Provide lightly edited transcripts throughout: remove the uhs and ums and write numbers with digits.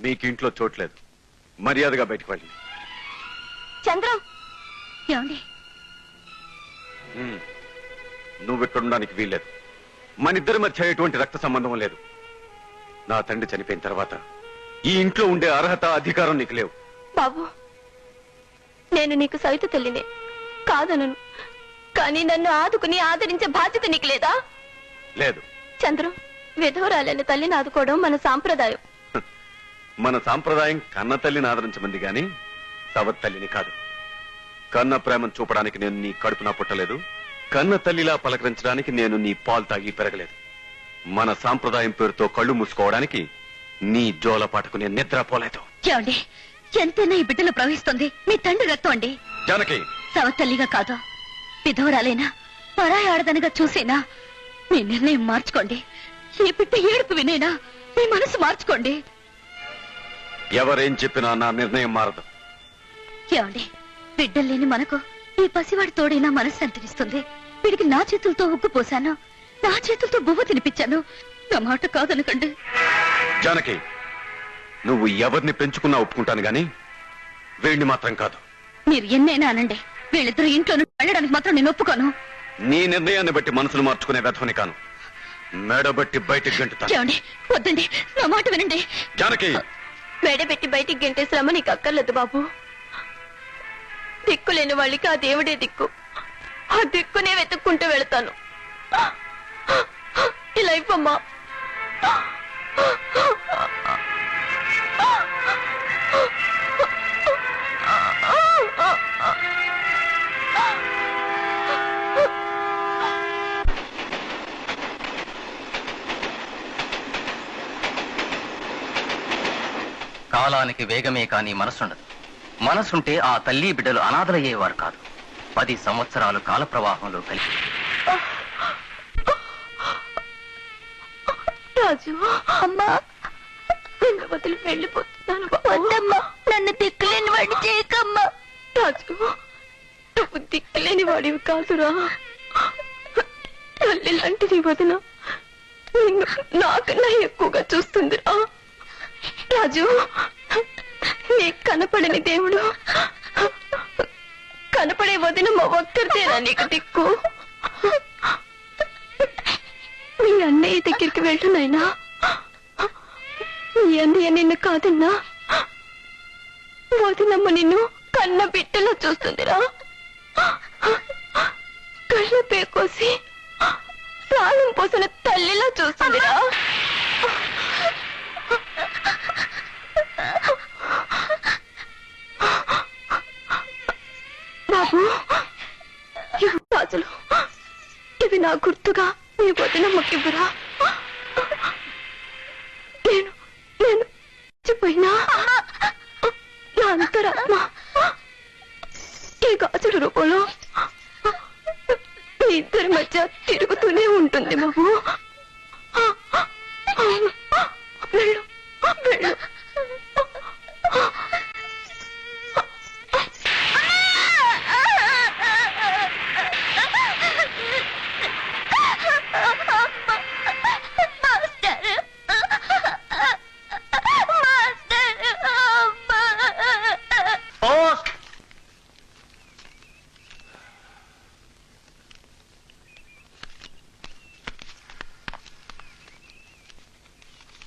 మీకు ఇంట్లో చోట్లేదు. మర్యాదగా బయటకు వెళ్ళండి. చంద్రం, ఏమండి? నువ్వెక్కడుండడానికి వీల్లేదు. మన ఇద్దరి మధ్య ఎటువంటి రక్త సంబంధం లేదు. నా తండ్రి చనిపోయిన తర్వాత ఈ ఇంట్లో ఉండే అర్హత, అధికారం నీకు లేవు. బాబు, నేను నీకు సవిత తల్లినే కాదనను, కానీ నన్ను ఆదుకుని ఆదరించే బాధ్యత నీకు లేదా? లేదు. చంద్రం, విధవరాలైన తల్లిని ఆదుకోవడం మన సాంప్రదాయం. మన సాంప్రదాయం కన్న తల్లిని ఆదరించమంది గాని సవత్ తల్లిని కాదు. కన్న ప్రేమను చూపడానికి నేను నీ కడుపున పుట్టలేదు. కన్న తల్లిలా పలకరించడానికి నేను నీ పాలు తాగి పెరగలేదు. మన సాంప్రదాయం పేరుతో కళ్ళు మూసుకోవడానికి నీ జోలపాటకు నేను నిద్రపోలేదు. ఏమండి, ఎంతైనా ఈ బిడ్డలో ప్రవహిస్తుంది మీ తండ్రి రక్తం అండి. జానకి, సవతల్లిగా కాదు, విధవరాలైనా పరాయి ఆడదనిగా చూసేనా మీ నిర్ణయం మార్చుకోండి. ఈ బిడ్డ ఏడుపు వినేనా మీ మనసు మార్చుకోండి. ఎవరేం చెప్పినా నా నిర్ణయం మారదు. ఏమండి, బిడ్డలు లేని మనకు ఈ పసివాడి తోడైనా మనశ్శాంతినిస్తుంది. వీడికి నా చేతులతో ఉగ్గు పోశాను, నా చేతులతో బువ్వ తినిపించాను. నా మాట కాదనకండి. జానకి, నువ్వు ఎవరిని పెంచుకున్నా ఒప్పుకుంటాను గాని వీడిని మాత్రం కాదు. మీరు ఎన్నైనా అనండి, వీళ్ళిద్దరూ ఇంట్లో వెళ్ళడానికి మాత్రం నేను ఒప్పుకోను. నీ నిర్ణయాన్ని బట్టి మనసును మార్చుకునే వ్యధని కాను. మేడబట్టి బయటికి గంటుతా. ఏమండి, వద్దండి, నా మాట వినండి. జానకి, మేడబెట్టి బయటికి గంటే శ్రమ నీకు అక్కర్లేదు బాబు. దిక్కులేని వాళ్ళకి ఆ దేవుడే దిక్కు. ఆ దిక్కునే వెతుక్కుంటూ వెళతాను. ఈ లైఫ్ అమ్మా. కాలానికి వేగమే కాని మనసుండదు. మనసుంటే ఆ తల్లి బిడ్డలు అనాథలయ్యేవారు కాదు. 10 సంవత్సరాలు కాల ప్రవాహంలో కలిసి. రాజు, అమ్మా, నిన్ను వదిలి వెళ్ళిపోతున్నాను. వద్దమ్మా, నన్ను దిక్కులేని వాడి చేయకమ్మా. రాజు, నువ్వు దిక్కులేని వాడివి కాదురా. తల్లి లాంటి నీ వదిన నిన్ను నాకన్నా ఎక్కువగా చూస్తుందిరా. రాజు, నీ కనపడని దేవుడు, కనపడే వదిన మా ఒక్కరిదేనా నీకు దిక్కు? మీ అన్నయ్య దగ్గరికి వెళ్ళునైనా. మీ అన్నయ్య నిన్ను కాదన్నా, వదినమ్మ నిన్ను కన్న బిడ్డలో చూస్తుందిరా. కళ్ళ పేకోసి ప్రాణం పోసిన తల్లిలా చూస్తుందిరా. బాబు, రాజులు, ఇవి నా గుర్తుగా నీ వదినమ్మకివ్వరా. నేను నేను చచ్చిపోయినా నా అంతరాత్మ ఈ గాజుల రూపంలో మీ ఇద్దరి మధ్య తిరుగుతూనే ఉంటుంది బాబు. వెళ్ళు, వెళ్ళు.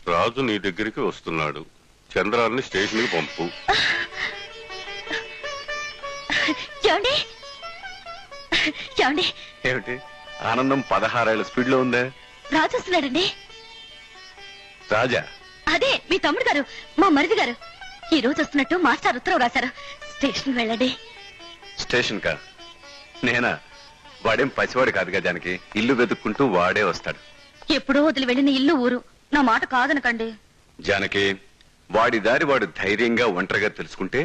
రాజు నీ దగ్గరికి వస్తున్నాడు. చంద్రాన్ని స్టేషన్ కి పంపు. ఏమిటి ఆనందం 16 ఏళ్ల స్పీడ్ లో ఉందే? రాజు వస్తున్నాడండి. రాజా? అదే మీ తమ్ముడు గారు, మా మరిది గారు. ఈ రోజు వస్తున్నట్టు మాస్టర్ ఉత్తరం రాశారు. స్టేషన్ వెళ్ళండి. స్టేషన్ కా? నేనా? వాడేం పసివాడు కాదుగా జానకి. ఇల్లు వెతుక్కుంటూ వాడే వస్తాడు. ఎప్పుడో వదిలి వెళ్ళిన ఇల్లు ఊరు. నా మాట కాదనకండి. జానకి, వాడి దారి వాడు ధైర్యంగా ఒంటరిగా తెలుసుకుంటే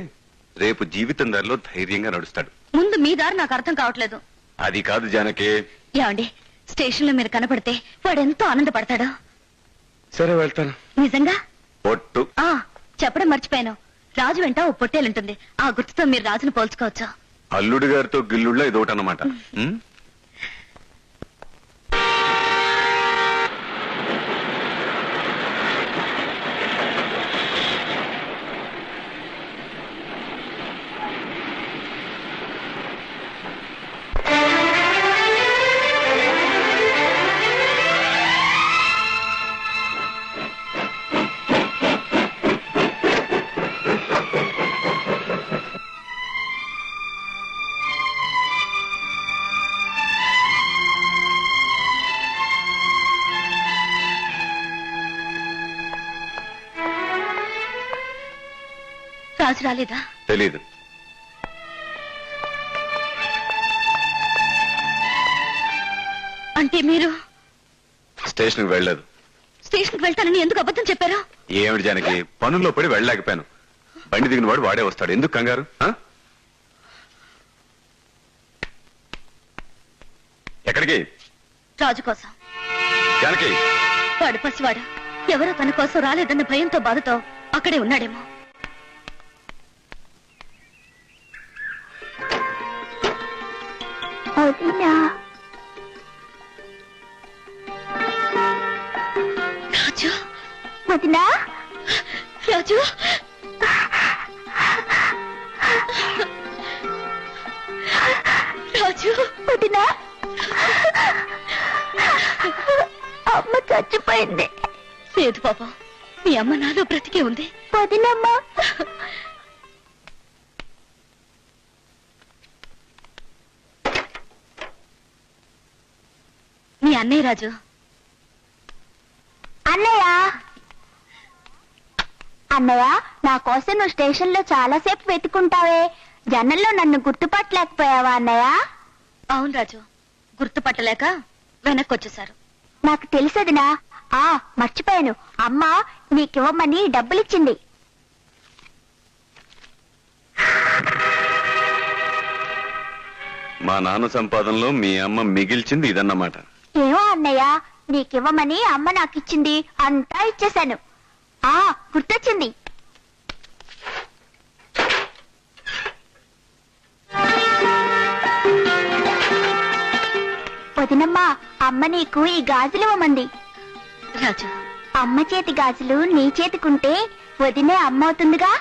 రేపు జీవితం దారిలో ధైర్యంగా నడుస్తాడు. ముందు మీ దారి నాకు అర్థం కావట్లేదు. అది కాదు జానకి. ఏమండి, స్టేషన్ లో మీరు కనపడితే వాడెంతో ఆనందపడతాడు. సరే, వెళ్తాను. నిజంగా? పొట్టు చెప్పడం మర్చిపోయాను. రాజు వెంట ఓ పొట్టేలుంటుంది. ఆ గుర్తుతో మీరు రాజును పోల్చుకోవచ్చు. అల్లుడి గారితో గిల్లుళ్ళ ఇదొకటన్నమాట. రాజు రాలేదా? తెలీదు. అంటే మీరు స్టేషన్కి వెళ్ళలేదు. స్టేషన్కి వెళ్తానని ఎందుకు అబద్ధం చెప్పారు? ఏమిటి జానకి, పనుల్లో పడి వెళ్ళలేకపోయాను. బండి దిగిన వాడు వాడే వస్తాడు, ఎందుకు కంగారు? ఎక్కడికి? రాజు కోసం. జానకి, వాడు పసివాడు, ఎవరో తన కోసం రాలేదన్న భయంతో బాధతో అక్కడే ఉన్నాడేమో. రాజు, వదినా, రాజు, రాజు, వదినా, అమ్మ చచ్చిపోయింది. లేదు పాపం, మీ అమ్మ నాలో బ్రతికే ఉంది. వదినమ్మ. మీ అన్నయ్య రాజు. అన్నయ్య, అన్నయ్య, నా కోసం నువ్వు స్టేషన్ లో చాలా సేపు వెతుకుంటావే, జనంలో నన్ను గుర్తుపట్టలేకపోయావా అన్నయ్య? అవును రాజు, గుర్తుపట్టలేక వెనక్కి వచ్చేశారు. నాకు తెలుసదినా. మర్చిపోయాను, అమ్మ నీకివ్వమని డబ్బులిచ్చింది. మా నాన్న సంపాదనలో మీ అమ్మ మిగిల్చింది ఇదన్నమాట. ఏమో అన్నయ్య, నీకివ్వమని అమ్మ నాకిచ్చింది, అంతా ఇచ్చేశాను. గుర్తొచ్చింది. వదినమ్మా, అమ్మ నీకు ఈ గాజులు ఇవ్వమంది. రాజు, అమ్మ చేతి గాజులు నీ చేతికుంటే వదినే అమ్మ అవుతుందిగా.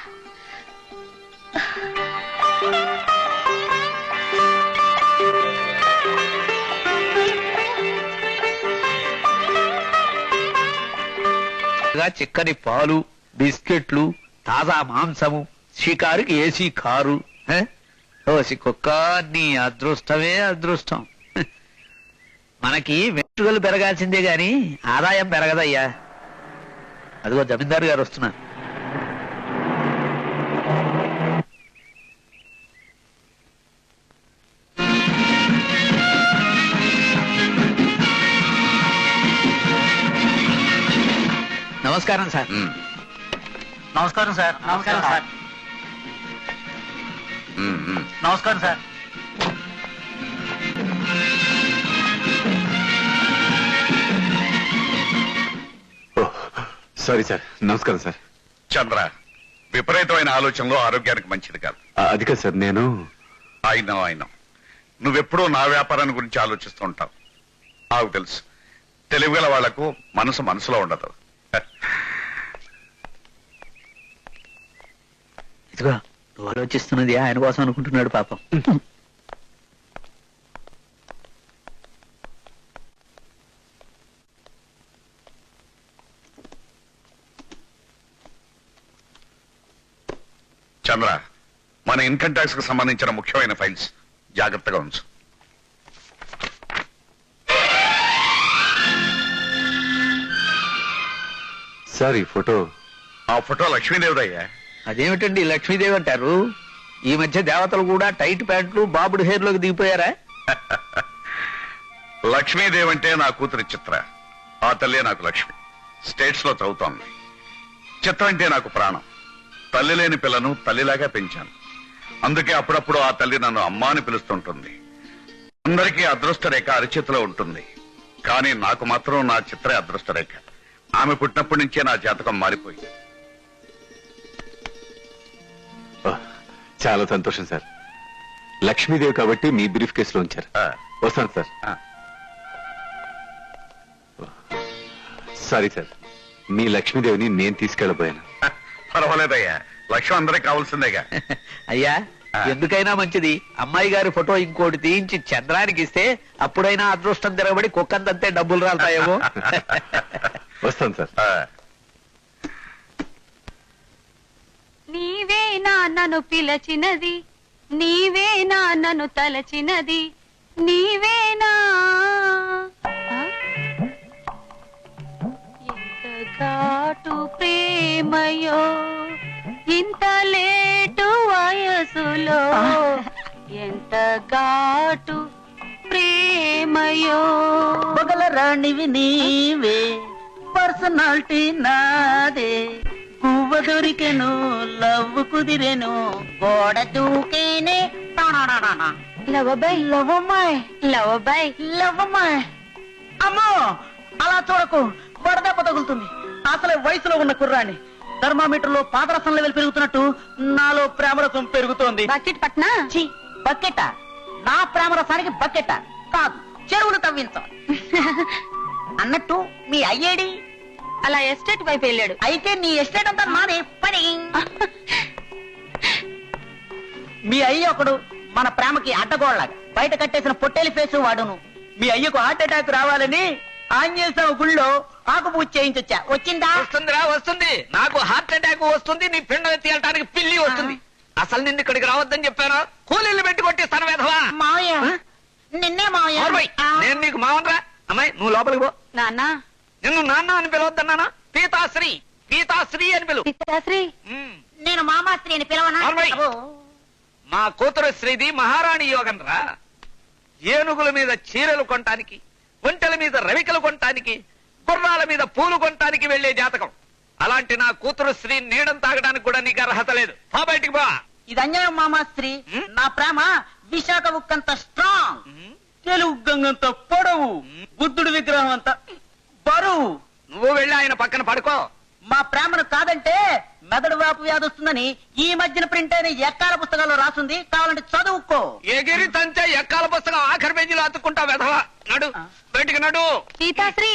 చిక్కని పాలు, బిస్కెట్లు, తాజా మాంసము, షికారుకి ఏసీ కారు. ఓసి కుక్క, నీ అదృష్టమే అదృష్టం. మనకి వెంట్రుకలు పెరగాల్సిందే గాని ఆదాయం పెరగదయ్యా. అదిగో జమీందారు గారు వస్తున్నారు. నమస్కారం సార్. నమస్కారం సార్. నమస్కారం సార్. నమస్కారం సార్. Sorry sir. నమస్కారం సార్. చంద్ర, విపరీతమైన ఆలోచనలో ఆరోగ్యానికి మంచిది కాదు. అది కాదు సార్, నేను అయినా నువ్వెప్పుడూ నా వ్యాపారాన్ని గురించి ఆలోచిస్తూ ఉంటావు. నాకు తెలుసు, తెలివిగల వాళ్లకు మనసులో ఉండదు. ఇదిగో నువ్వు ఆలోచిస్తున్నది ఆయన కోసం అనుకుంటున్నాడు పాపం. చంద్ర, మన ఇన్కమ్ ట్యాక్స్ కు సంబంధించిన ముఖ్యమైన ఫైల్స్ జాగ్రత్తగా ఉంచు. సార్, ఈ ఫోటో? ఆ ఫోటో లక్ష్మీదేవిదయ్యా. అదేమిటండి లక్ష్మీదేవి అంటారు? ఈ మధ్య దేవతలు కూడా టైట్ ప్యాంట్లు, బాబుడు హెయిర్ లోకి దిగిపోయారా? లక్ష్మీదేవి అంటే నా కూతురు చిత్ర. ఆ తల్లే నాకు లక్ష్మి. స్టేట్స్ లో చదువుతోంది. చిత్ర అంటే నాకు ప్రాణం. తల్లి లేని పిల్లను తల్లిలాగా పెంచాను. అందుకే అప్పుడప్పుడు ఆ తల్లి నన్ను అమ్మా అని పిలుస్తుంటుంది. అందరికీ అదృష్ట రేఖ అరిచేతిలో ఉంటుంది, కానీ నాకు మాత్రం నా చిత్రే అదృష్ట రేఖ. ఆమె పుట్టినప్పటి నుంచే నా జాతకం మారిపోయింది. చాలా సంతోషం సార్. లక్ష్మీదేవి కాబట్టి మీ బ్రీఫ్ కేసులో ఉంచారు. వస్తాను సార్. సారీ సార్, మీ లక్ష్మీదేవిని నేను తీసుకెళ్ళబోయాను. పర్వాలేదయ్యా, లక్ష్యం అందరికి కావాల్సిందేగా. అయ్యా, ఎందుకైనా మంచిది అమ్మాయి గారి ఫోటో ఇంకోటి తీయించి చంద్రానికి ఇస్తే అప్పుడైనా అదృష్టం తిరగబడి కుక్కంతంతే డబ్బులు రాలుతాయేమో. వస్తాను సార్. నీవేనా నన్ను పిలచినది, నీవేనా నన్ను తలచినది, నీవేనా ఎంత ఘాటు ప్రేమయో, ఇంత లేట్ మనసులో ఎంత ఘాటు ప్రేమయో. పగల రాణివి నీవే, పర్సనాలిటీ నాదే, గువ్వ దొరికెను, లవ్ కుదిరెను, గోడ దూకేనే. లవబాయ్ లవ్వమ్మాయ్, లవబాయ్. లవ్వమ్మాయ్. అమ్మో అలా చూడకు, వడదెబ్బ తగులుతుంది. అసలే వయసులో ఉన్న కుర్రాన్ని థర్మామీటర్ లో పాదరసం లెవెల్ పెరుగుతున్నట్టు నాలో ప్రేమరసం పెరుగుతోంది. బకెట్ పట్నా? ఛీ, బకెట? నా ప్రేమరసానికి బకెట కాదు, చెరువులు తవ్వించాలి. అన్నట్టు మీ అయ్యేడి? అలా ఎస్టేట్ వైపు వెళ్ళాడు. అయితే నీ ఎస్టేట్ అంతా నాదే పని. మీ అయ్య ఒకడు మన ప్రేమకి అడ్డగోళ్ళగా బయట కట్టేసిన పొట్టేలి ఫేసు వాడును. మీ అయ్యకు హార్ట్ అటాక్ రావాలని ఆంజనేయ స్వామి గుళ్ళో ఆకుపూజ చేయించొచ్చా. వచ్చిందా? వస్తుందిరా, వస్తుంది. నాకు హార్ట్ అటాక్ వస్తుంది, నీ పిండం తీయటానికి పిల్లి వస్తుంది. అసలు నిన్ను ఇక్కడికి రావద్దని చెప్పాను. కూలీలు పెట్టి కొట్టిస్తాను వేధవా. మావయ్య, నిన్నే మావయ్య. నేను నీకు మావనరా. అమ్మాయి నువ్వు లోపలికి పో. నాన్న, నిన్ను నాన్న అని పిలవద్దన్నానా? పీతాశ్రీ, పీతాశ్రీ అని పిలువు. పితాశ్రీ. నేను మామాశ్రీ అని పిలవనా? ఆర్మై. అబ్బో. మా కూతురు శ్రీది మహారాణి యోగం రా. ఏనుగుల మీద చీరలు కొనటానికి, ఒంటెల మీద రవికలు కొనటానికి, గుర్రాల మీద పూలు కొనటానికి వెళ్లే జాతకం. అలాంటి నా కూతురు శ్రీ నీడం తాగడానికి కూడా నీకు అర్హత లేదు. పో బయటికి పో. ఇది అన్యాయం మామాశ్రీ. నా ప్రేమ విశాఖ ఉక్కంత స్ట్రాంగ్, తెలుగు గంగంత పొడవు, బుద్ధుడి విగ్రహం అంత బరువు. నువ్వు వెళ్ళి ఆయన పక్కన పడుకో. మా ప్రేమను కాదంటే మెదడు వాపు వ్యాధి వస్తుందని ఈ మధ్యన ప్రింట్ అయిన ఎక్కాల పుస్తకాల్లో రాసింది. కావాలంటే చదువుకో. ఎగిరి తంచే ఎక్కాల పుస్తకం ఆఖరి పేజీలో అతుక్కుంటా వెధవా. నడు బయటికి నడు. పితాశ్రీ,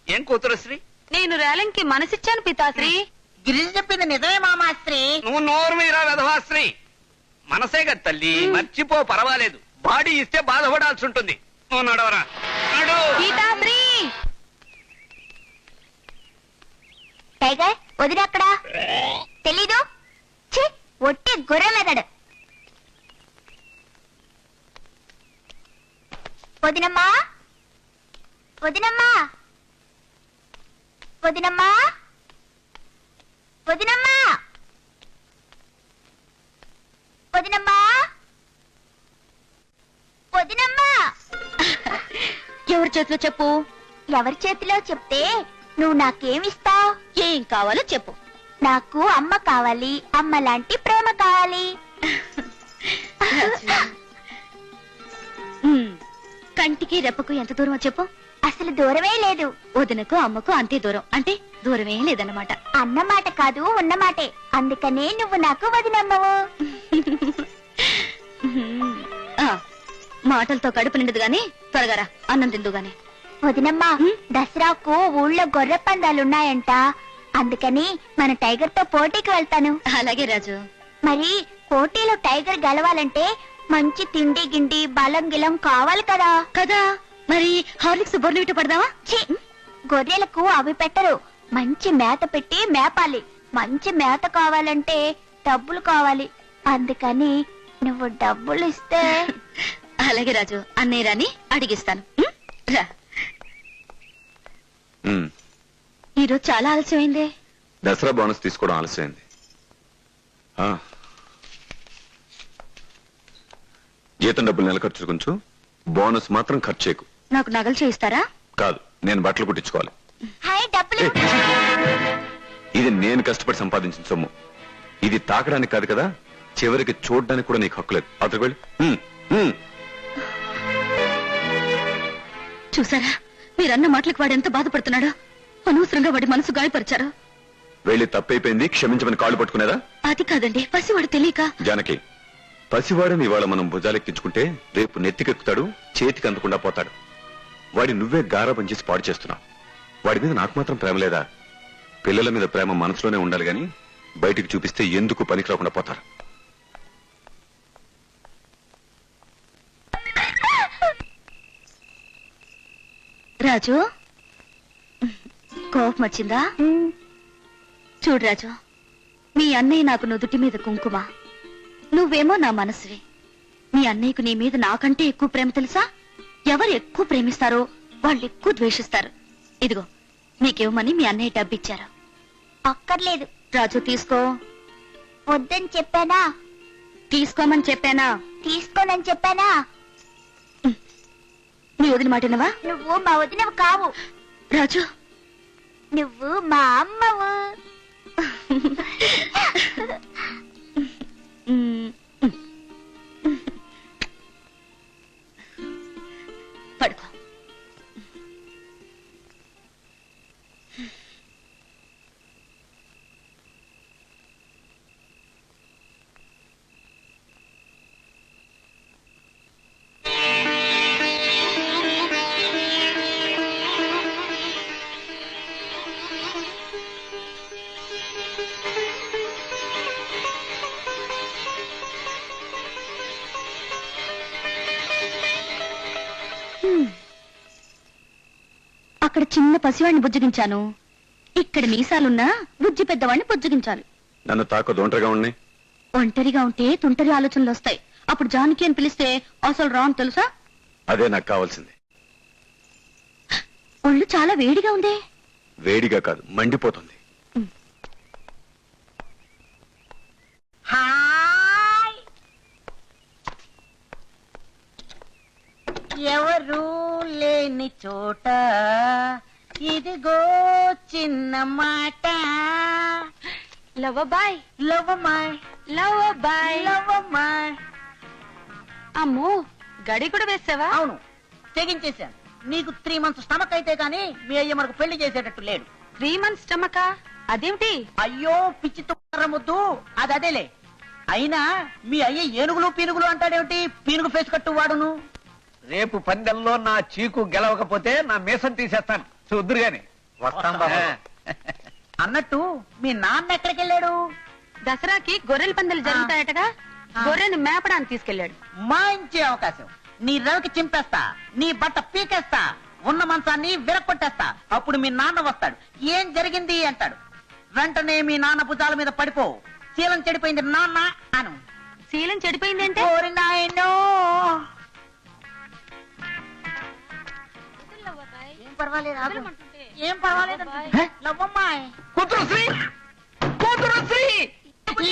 ఏం కూతురు శ్రీ? నేను రేలంకి మనసిచ్చాను పితాశ్రీ. గిరిజ చెప్పింది నిజమే మామాశ్రీ. నువ్వు నోరు మీరా వెధవాశ్రీ. మనసే కదా తల్లి, మర్చిపో, పర్వాలేదు. బాడీ ఇస్తే బాధపడాల్సి ఉంటుంది. నువ్వు నడవరా, నడు. పితాశ్రీ. టైగర్ వదినక్కడా తెలీదు? ఛీ, ఒట్టి గొర్రె మెదడు. వదినమ్మా, వదినమ్మా, వదినమ్మా, వదినమ్మా, వదినమ్మా, వదినమ్మా. ఎవరి చేతిలో చెప్పు. ఎవరి చేతిలో చెప్తే నువ్వు నాకేమిస్తావు? ఏం కావాలో చెప్పు. నాకు అమ్మ కావాలి, అమ్మ లాంటి ప్రేమ కావాలి. కంటికి రెప్పకు ఎంత దూరమో చెప్పు. అసలు దూరమే లేదు. వదినకు అమ్మకు అంతే దూరం, అంటే దూరమే లేదన్నమాట. అన్నమాట కాదు, ఉన్నమాటే. అందుకనే నువ్వు నాకు వదినమ్మవు. ఆ, మాటలతో కడుపు నిండదు గాని త్వరగా రా, అన్నం తిందు గాని. వదినమ్మా, దసరాకు ఊళ్ళో గొర్రె పందాలున్నాయంట. అందుకని మన టైగర్ తో పోటీకి వెళ్తాను. అలాగే రాజు. మరి పోటీలో టైగర్ గెలవాలంటే మంచి తిండి గిండి బలం గిలం కావాలి కదా. కదా, మరి హార్లిక్స్ బొర్నవిట పడదావా? ఛీ, గొర్రెలకు అవి పెట్టరు. మంచి మేత పెట్టి మేపాలి. మంచి మేత కావాలంటే డబ్బులు కావాలి. అందుకని నువ్వు డబ్బులు ఇస్తే. అలాగే రాజు, అన్నయ్య రాని అడిగిస్తాను. రా. ఈరోజు చాలా ఆలస్యమైందే. దసరా బోనస్ తీసుకోవడం ఆలస్యమైంది. జీతం డబ్బులు నెల ఖర్చు కొంచెం, బోనస్ మాత్రం ఖర్చు చేయకు. నాకు నగలు చేయిస్తారా? కాదు, నేను బట్టలు కుట్టించుకోవాలి. హాయ్, డబ్బులు. ఇది నేను కష్టపడి సంపాదించిన సొమ్ము. ఇది తాకడానికి కాదు కదా, చివరికి చూడడానికి కూడా నీకు హక్కు లేదు. అతను వెళ్ళి చూసారా, మీరన్న మాటలకు వాడు ఎంత బాధపడుతున్నాడో. అనవసరంగా వాడి మనసు గాయపరిచారు. వెళ్ళి తప్పైపోయింది, క్షమించమని కాళ్ళు పట్టుకునేదా? అది కాదండి, పసివాడు తెలియక. జానకి, పసివాడని ఇవాళ మనం భుజాలెక్కించుకుంటే రేపు నెత్తికెక్కుతాడు, చేతికి అందకుండా పోతాడు. వాడి నువ్వే గారాబం చేసి పాడు చేస్తున్నావు. వాడి మీద నాకు మాత్రం ప్రేమ లేదా? పిల్లల మీద ప్రేమ మనసులోనే ఉండాలి గాని బయటికి చూపిస్తే ఎందుకు పనికి రాకుండా పోతారు. రాజు, కోపం వచ్చిందా? చూడు రాజు, మీ అన్నయ్య నాకు నుదుటి మీద కుంకుమ, నువ్వేమో నా మనసువి. మీ అన్నయ్యకు నీ మీద నాకంటే ఎక్కువ ప్రేమ తెలుసా? ఎవరు ఎక్కువ ప్రేమిస్తారో వాళ్ళు ఎక్కువ ద్వేషిస్తారు. ఇదిగో నీకేమని మీ అన్నయ్య డబ్బిచ్చారు. అక్కర్లేదు. రాజు తీసుకో. వద్దని చెప్పానా? తీసుకోమని చెప్పానా? తీసుకోనని చెప్పానా? నీ వదిన మాటనవా? నువ్వు మా వదినవు కావు, రాజు. నువ్వు మా అమ్మవు. పడుకో. అక్కడ చిన్న పసివాడిని బుజ్జగించాను, ఇక్కడ మీసాలున్నా బుజ్జి పెద్దవాడిని బుజ్జగించాలి. నన్ను తాకొద్దు, ఒంటరిగా ఉన్నాయి. ఒంటరిగా ఉంటే తుంటరి ఆలోచనలు వస్తాయి. అప్పుడు జానకి అని పిలిస్తే అసలు రాను తెలుసా? అదే నాకు కావాల్సింది. ఒళ్ళు చాలా వేడిగా ఉంది. వేడిగా కాదు, మండిపోతుంది. హాయ్, ఎవరు లేని చోట ఇదిగో చిన్న మాట. లవ్వబాయ్, లవ్వమ్మాయ్, లవ్వబాయ్. లవ్వమ్మాయ్. అమ్మో, గడి కూడా వేసావా? అవును, తెగించేశాను. నీకు 3 months స్టమక్ అయితే గాని మీ అయ్య మనకు పెళ్లి చేసేటట్టు లేడు. 3 months స్టమకా? అదేమిటి? అయ్యో పిచ్చి తుమ్మరముద్దు, అది అదేలే. అయినా మీ అయ్య ఏనుగులు పీనుగులు అంటాడేమిటి? పీనుగు ఫేస్ కట్టు వాడును. రేపు పందెంలో నా చీకు గెలవకపోతే నా మీసం తీసేస్తాను, చూద్దురు గాని. వస్తాం బాబు. అన్నట్టు మీ నాన్న ఎక్కడికి వెళ్ళాడు? దసరాకి గొర్రెల పందాలు జరుగుతాయటగా, గొర్రెను మేపడానికి తీసుకెళ్లాడు. మంచి అవకాశం. నీ రవికి చింపేస్తా, నీ బట్ట పీకేస్తా, ఉన్న మంచాన్ని విరక్కొట్టేస్తా. అప్పుడు మీ నాన్న వస్తాడు, ఏం జరిగింది అంటాడు. వెంటనే మీ నాన్న భుజాల మీద పడిపో, శీలం చెడిపోయింది నాన్న అను. శీలం చెడిపోయింది అంటే? ఓరి నాయనో. ఏం పర్వాలేదు, ఆగు. ఏం పర్వాలేదు. లవ్వమ్మాయ్, కూతురు శ్రీ, కూతురు శ్రీ,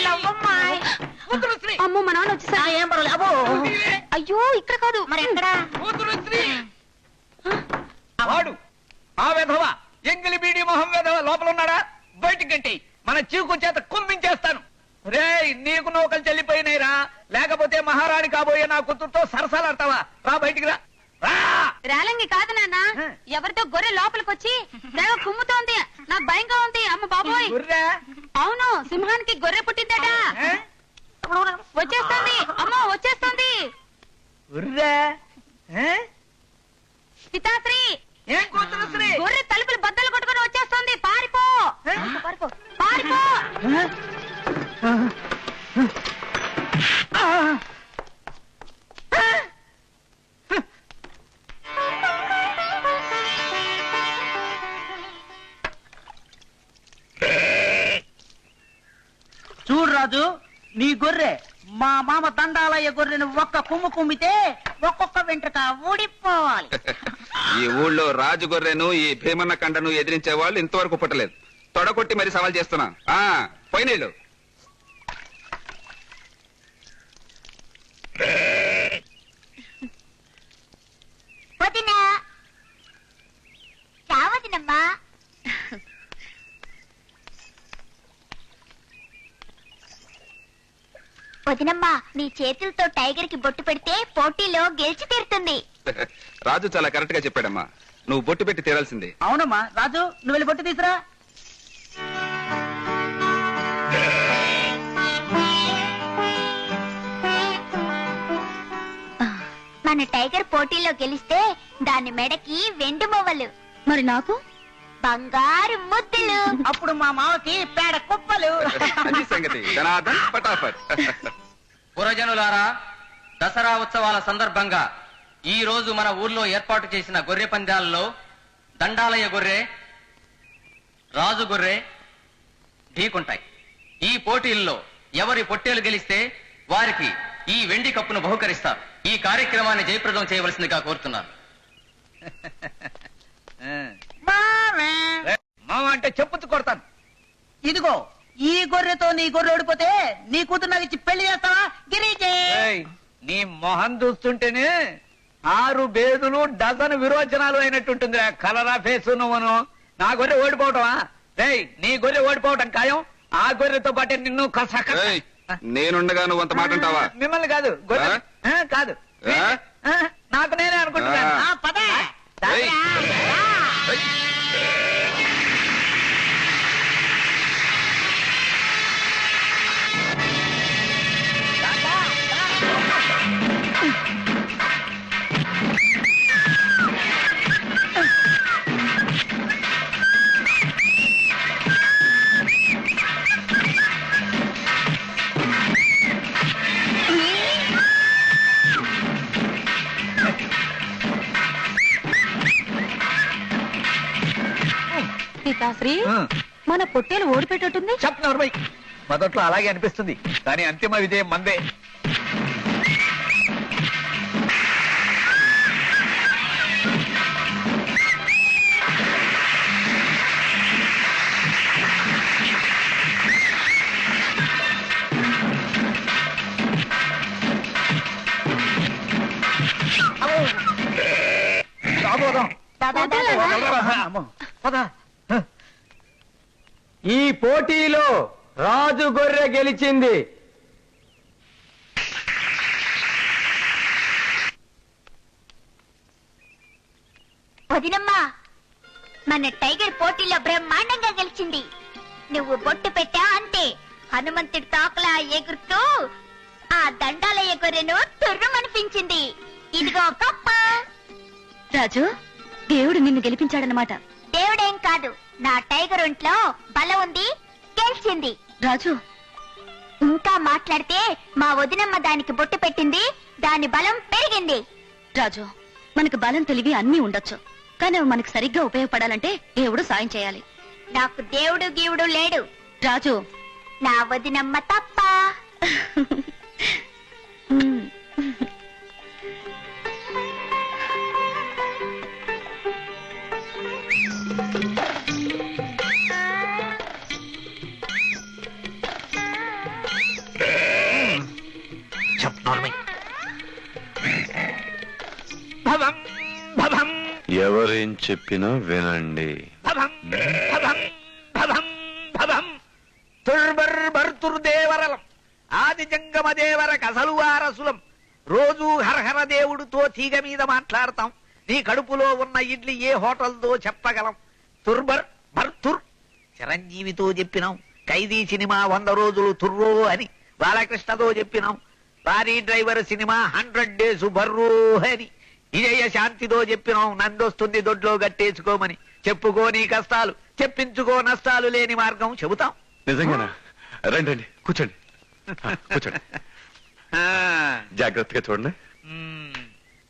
లవ్వమ్మాయ్. కూతురు శ్రీ. అమ్మో, మా నాన్న వచ్చేసా? ఏం పర్వాలేదు. అబ్బో, అయ్యో, ఇక్కడ కాదు. మరి ఎక్కడ? కూతురు శ్రీ. వాడు ఆ వెధవ, ఎంగిలి బీడి మొహం వెధవ లోపల ఉన్నాడా? బయటికి గంటి మన చీకు చేత కుమ్మించేస్తాను. రే, నీకు నౌకలు చెల్లిపోయినాయిరా, లేకపోతే మహారాణి కాబోయే నా కూతురుతో సరసాలాడతావా? రా బయటికి రా. రా. రేలంగి కాదు నాన్న, ఎవరితో గొర్రె లోపలికి వచ్చి తెగ కుమ్ముతోంది. నాకు భయంగా ఉంది. అమ్మ బాబోయ్. గుర్రా. అవును, సింహానికి గొర్రె పుట్టిందట. వచ్చేస్తుంది, అమ్మో వచ్చేస్తుంది. గుర్రా. పితాశ్రీ, ఏం కూతురు శ్రీ? గొర్రె తలుపులు బద్దలు కొట్టుకొని వచ్చేస్తుంది. పారిపో, పారిపో, పారిపో. చూడు రాజు, నీ గొర్రె మా మామ దండాలయ్య గొర్రెను ఒక్క కుమ్ము కుమ్మితే ఒక్కొక్క వెంట్రుక ఊడిపోవాలి. ఈ ఊళ్ళో రాజు గొర్రెను ఈ భీమన్న కండను ఎదిరించే వాళ్ళు ఇంతవరకు పుట్టలేదు. తొడగొట్టి మరి సవాల్ చేస్తున్నా. పోయినేళ్ళు వదినా, చావదినమ్మా. వదినమ్మా, నీ చేతులతో టైగర్ కి బొట్టు పెడితే పోటీలో గెలిచి తీరుతుంది. రాజు చాలా కరెక్ట్ గా చెప్పాడమ్మా. నువ్వు బొట్టు పెట్టి తీరాల్సిందే. అవునమ్మా. రాజు, నువ్వు వెళ్ళి బొట్టు తీసురా. మన టైగర్ పోటీలో గెలిస్తే దాని మెడకి వెండి మొవ్వలు, మరి నాకు బంగారు ముద్దులు. అప్పుడు మా మామకి పేడ కుప్పలు. అది సంగతి. ధనాధన్ పటాఫట్. పురజనులారా, దసరా ఉత్సవాల సందర్భంగా ఈ రోజు మన ఊర్లో ఏర్పాటు చేసిన గొర్రె పందాలలో దండాలయ్య గొర్రె, రాజు గొర్రె ఢీకుంటాయి. ఈ పోటీల్లో ఎవరి పొట్టేలు గెలిస్తే వారికి ఈ వెండి కప్పును బహుకరిస్తారు. ఈ కార్యక్రమాన్ని జయప్రదం చేయవలసిందిగా కోరుతున్నాను. మామే, మామ అంటే చెప్పుతూ కొడతాను. ఇదిగో ఈ గొర్రెతో నీ గొర్రె ఓడిపోతే నీ కూతురు నాకు ఇచ్చి పెళ్లి చేస్తావా గిరీజీ? ఏయ్, నీ మొహం చూస్తుంటేనే 6 బేదులు డజన్ విరోచనాలు అయినట్టుంటుంది కలరా ఫేసు నువ్వును. నా గొర్రె ఓడిపోవటమా? రేయ్, నీ గొర్రె ఓడిపోవటం ఖాయం. ఆ గొర్రెతో పాటే నిన్ను ఏయ్, నేనుండగా నువ్వు అంత మాట అంటావా? మిమ్మల్ని కాదు గొర్రె కాదు నాకు నేనే అనుకుంటున్నాను. ఆ, పద. ఏయ్. ఏయ్. పితాశ్రీ, మన పొట్టేలు ఓడిపెట్టేటుంది. చెప్పినవరు మొదట్లో అలాగే అనిపిస్తుంది, కానీ అంతిమ విజయం మందే. ఈ పోటీలో రాజు గొర్రె గెలిచింది. వదినమ్మా, మన టైగర్ పోటీలో బ్రహ్మాండంగా గెలిచింది. నువ్వు బొట్టు పెట్టా అంతే, హనుమంతుడి తాకలా ఎగురుతూ ఆ దండాలయ్య గొర్రెను తుర్రమనిపించింది. ఇదిగో కప్ప. రాజు, దేవుడు నిన్ను గెలిపించాడనమాట. దేవుడేం కాదు, నా టైగర్ ఒంట్లో బలం ఉంది, గెలిచింది. రాజు, ఇంకా మాట్లాడితే మా వదినమ్మ దానికి బొట్టు పెట్టింది, దాని బలం పెరిగింది. రాజు, మనకు బలం తెలివి అన్నీ ఉండొచ్చు, కానీ అవి మనకు సరిగ్గా ఉపయోగపడాలంటే దేవుడు సాయం చేయాలి. నాకు దేవుడు గీవుడు లేడు రాజు. నా వదినమ్మ తప్ప. ఎవరేం చెప్పినా వినండి. తుర్బర్బర్తుర్దేవరలం ఆది జంగమ దేవర కసలు వారసులం. రోజు హరహర దేవుడితో తీగ మీద మాట్లాడతాం. నీ కడుపులో ఉన్న ఇడ్లీ ఏ హోటల్తో చెప్పగలం. తుర్బర్ బర్తుర్ చిరంజీవితో చెప్పినాం. ఖైదీ సినిమా 100 రోజులు తుర్రో అని బాలకృష్ణతో చెప్పినాం. Lorry driver cinema 100 days burrow అని విజయ శాంతితో చెప్పినాం. నందొస్తుంది దొడ్లో గట్టేసుకోమని. చెప్పుకో నీ కష్టాలు, చెప్పించుకో నష్టాలు లేని మార్గం చెబుతాం. నిజంగానా? రండి రండి, కూర్చోండి. కూర్చోండి, జాగ్రత్తగా చూడండి.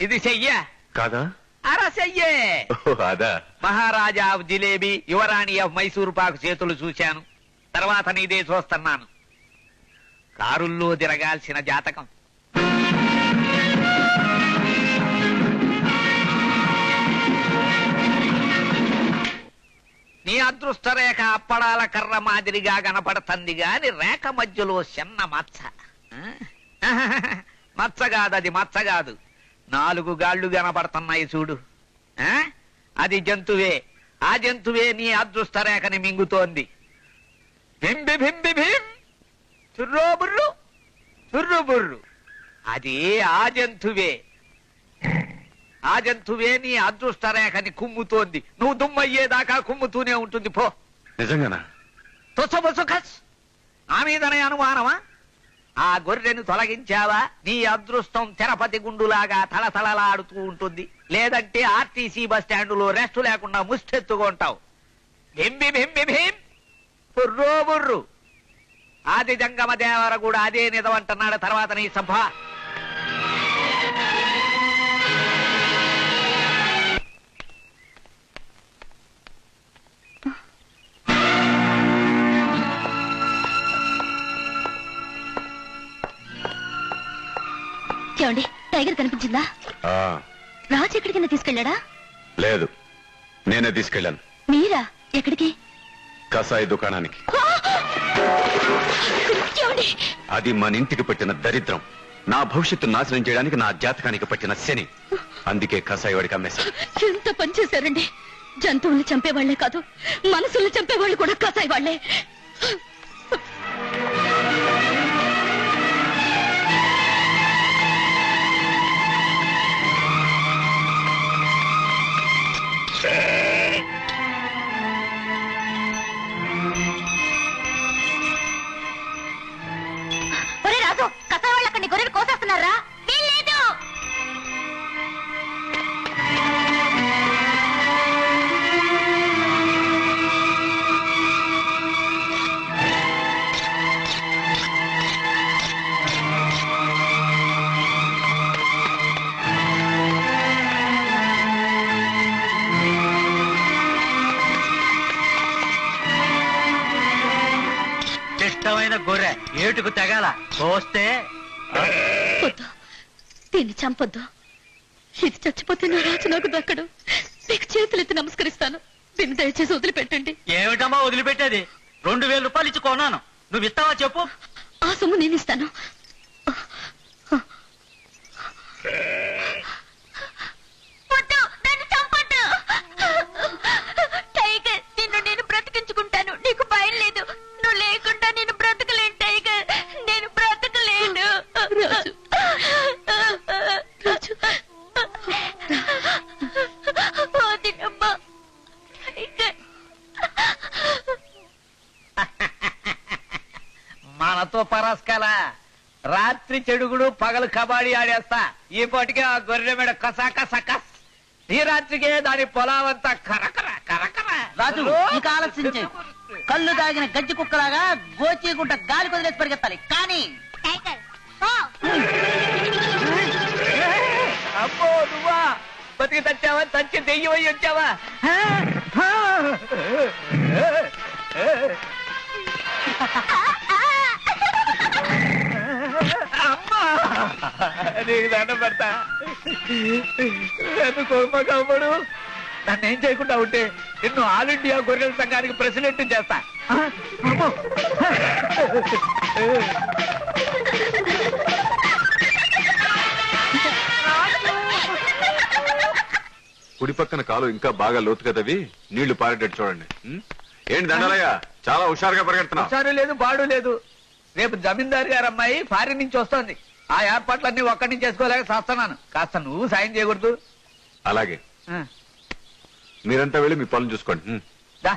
ఇది చెయ్య కాదా? అర చెయ్యే. అదా? మహారాజా ఆఫ్ జిలేబీ, యువరాణి ఆఫ్ మైసూరు పాకు చేతులు చూశాను. తర్వాత నీదే చూస్తున్నాను. కారుల్లో తిరగాల్సిన జాతకం. నీ అదృష్ట రేఖ అప్పడాల కర్ర మాదిరిగా కనపడుతుంది గాని రేఖ మధ్యలో చిన్న మచ్చ. మచ్చగాదు, అది మచ్చగాదు. 4 గాళ్లు కనపడుతున్నాయి చూడు. అది జంతువే. ఆ జంతువే నీ అదృష్ట రేఖని మింగుతోంది. బింబి బింబి భీం, తుర్రో బుర్రు, తుర్రు బుర్రు. అది ఆ జంతువే. ఆ జంతువే నీ అదృష్ట రేఖని కుమ్ముతోంది. నువ్వు దుమ్మయ్యేదాకా కుమ్ముతూనే ఉంటుంది. పో. నిజంగానా? తుసబుసుఖస్ నా మీదనే అనుమానమా? ఆ గొర్రెను తొలగించావా నీ అదృష్టం తిరుపతి గుండులాగా తలతలలాడుతూ ఉంటుంది. లేదంటే ఆర్టీసీ బస్ స్టాండులో రెస్ట్ లేకుండా ముష్టెత్తుకుంటావు. బింబి బింబి భీం, బుర్రో బుర్రు. ఆది జంగమ దేవర కూడా అదే నిజమంటున్నాడు. తర్వాత నీ సభ. ఏమండి, టైగర్ కనిపించిందా? రాజు ఎక్కడికైనా తీసుకెళ్లాడా? లేదు, నేనే తీసుకెళ్ళాను. మీరా? ఎక్కడికి? కసాయి దుకాణానికి. అది మన ఇంటికి పట్టిన దరిద్రం. నా భవిష్యత్తు నాశనం చేయడానికి నా జాతకానికి పట్టిన శని. అందుకే కసాయివాడికి అమ్మేశా. ఎంత పని చేశారండి. జంతువుల్ని చంపేవాళ్లే కాదు, మనసుల్ని చంపేవాళ్ళు కూడా కసాయి వాళ్లే. ఒరే రాజు, కసాయి వాళ్ళు అక్కడ గొర్రెలు కోసేస్తున్నారా? వీల్లేదు. ఇష్టమైన గొర్రె ఏటుకు తెగాల కోస్తే వద్దు, దీన్ని చంపొద్దు. ఇది చచ్చిపోతే నా రాజు నాకు దక్కడు. నీకు చేతులెత్తి నమస్కరిస్తాను. దీన్ని దయచేసి వదిలిపెట్టండి. ఏమిటమ్మా వదిలిపెట్టేది? 2000 రూపాయలు ఇచ్చి కొన్నాను. నువ్వు ఇస్తావా చెప్పు. ఆ సొమ్ము నేను ఇస్తాను. వద్దు, నన్ను చంపొద్దు. టైగర్, నిన్ను నేను బ్రతికించుకుంటాను. నీకు భయం లేదు. నువ్వు లేకుండా నేను బ్రతకలేను టైగర్. నేను బ్రతకలేను. రాజు, రాజు, వదినమ్మా. టైగర్. మనతో పరాస్కాల రాత్రి చెడుగుడు పగలు కబాడీ ఆడేస్తా. ఈ పాటికే ఆ గొర్రె మీద కసాకసకస్. ఈ రాత్రికే దాని పొలావంతా కరకర కరకర. రాజు, ఇక ఆలస్యం కళ్ళు తాగిన గజ్జి కుక్కలాగా గోచీగుంట గాలి కొదిలేసి పరిగెత్తాలి. కానీ టైగర్, పో. అమ్మో, నువ్వా? బతికి తెచ్చావా? తెచ్చి దెయ్యమై వచ్చావా? అమ్మా, నీకు దండం పెడతా. నన్ను కొమ్మకమ్మడు. నన్ను ఏం చేయకుండా ఉంటే నిన్ను ఆల్ ఇండియా గొర్రెల సంఘానికి ప్రెసిడెంట్ చేస్తా. అమ్మో. కుడి పక్కన కాలు ఇంకా బాగా లోతు కదవి, నీళ్లు పారేటట్టు చూడండి. ఏంటి దండాలయ్య, చాలా హుషారుగా పరిగెడుతున్నావు. హుషారు లేదు, బాడు లేదు. రేపు జమీందారు గారు అమ్మాయి ఫారిన్ నుంచి వస్తోంది. ఆ ఏర్పాట్లన్నీ ఒక్కడి నుంచి చేసుకోలేక చేస్తున్నాను. కాస్త నువ్వు సాయం చేయకూడదు? అలాగే, మీరంతా వెళ్ళి మీ పనులు చూసుకోండి. దా.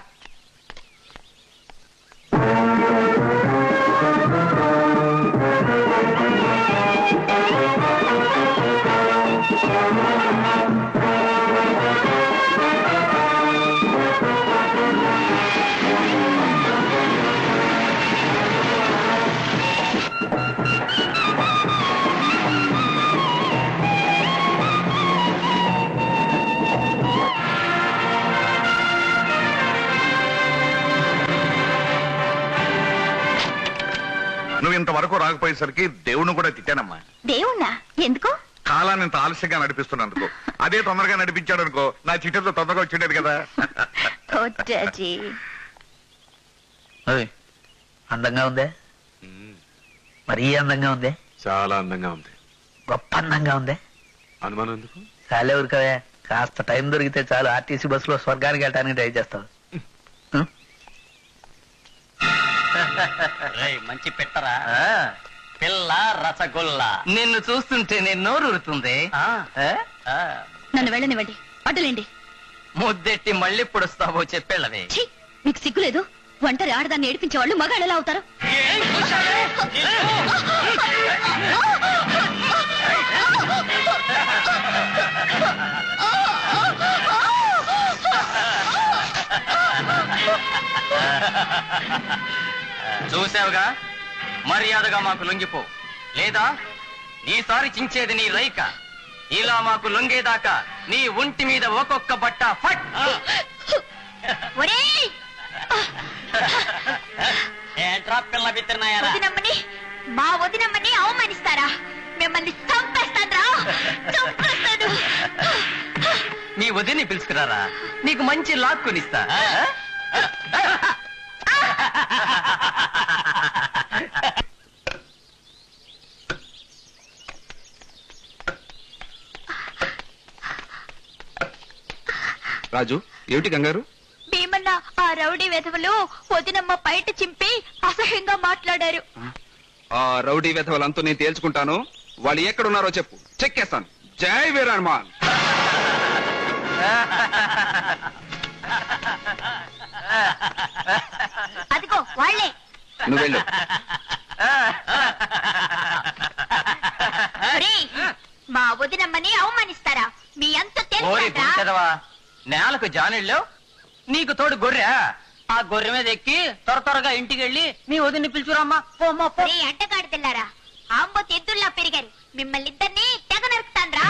నువ్వు ఇంతవరకు రాకపోయేసరికి దేవుణ్ణి కూడా తిట్టానమ్మా. దేవుణ్ణా? ఎందుకు? కాలాన్ని ఇంత ఆలస్యంగా నడిపిస్తున్నందుకు. అదే తొందరగా నడిపించాడు అనుకో, నా చిట్టతో తొందరగా వచ్చిండేది కదా. అందంగా ఉందే? మరీ అందంగా ఉందే? చాలా అందంగా ఉంది. గొప్ప అందంగా ఉందే? అనుమానం ఎందుకు? చాలే ఊరికవే. కాస్త టైం దొరికితే చాలు ఆర్టీసీ బస్సులో స్వర్గానికి వెళ్ళడానికి ట్రై చేస్తావు. మంచి పెట్టరా పిల్ల రసగుల్లా. నిన్ను చూస్తుంటే నేను నోరూరుతుంది. నన్ను వెళ్ళనివ్వండి. అడ్డులేండి. ముద్దెట్టి మళ్ళీ పొడుస్తావో చెప్పేళ్ళవే. ఛీ, మీకు సిగ్గులేదు? ఒంటరి ఆడదాన్ని ఏడిపించే వాళ్ళు మగాళ్ళు ఎలా అవుతారు? చూసావుగా, మర్యాదగా మాకు లొంగిపో, లేదా ఈసారి చించేది నీ రైక. ఇలా మాకు లొంగేదాకా నీ ఒంటి మీద ఒక్కొక్క బట్ట ఫట్. ఏంట్రా పిల్ల బిత్తినాయారా? మా వదినమ్మని అవమానిస్తారా? మిమ్మల్ని చంపేస్తాను. నీ వదిని పిలుచుకురారా, నీకు మంచి లాక్కునిస్తా. రాజు ఏమిటి కంగారు? భీమన్న ఆ రౌడీ వెధవలు వదినమ్మ బయట చింపి అసహ్యంగా మాట్లాడారు. ఆ రౌడీ వెధవలంతా నేను తేల్చుకుంటాను. వాళ్ళు ఎక్కడున్నారో చెప్పు, చెక్కేస్తాను. జై వీరహనుమాన్. అదిగో వాళ్ళే. నువ్వు వెళ్ళు. మా వదినమ్మని అవమానిస్తారా? మీ అంత నేలకు జానిళ్ళు నీకు తోడు గొర్రె. ఆ గొర్రె మీద ఎక్కి త్వరగా ఇంటికి వెళ్ళి మీ వదిన్ని పిలుచురామ్మా. అడ్డగాడి తెల్లారా, ఆంబో తెద్దుల్లా పెరిగారు. మిమ్మల్ని ఇద్దరిని తెగ నరుకుతాన్రా.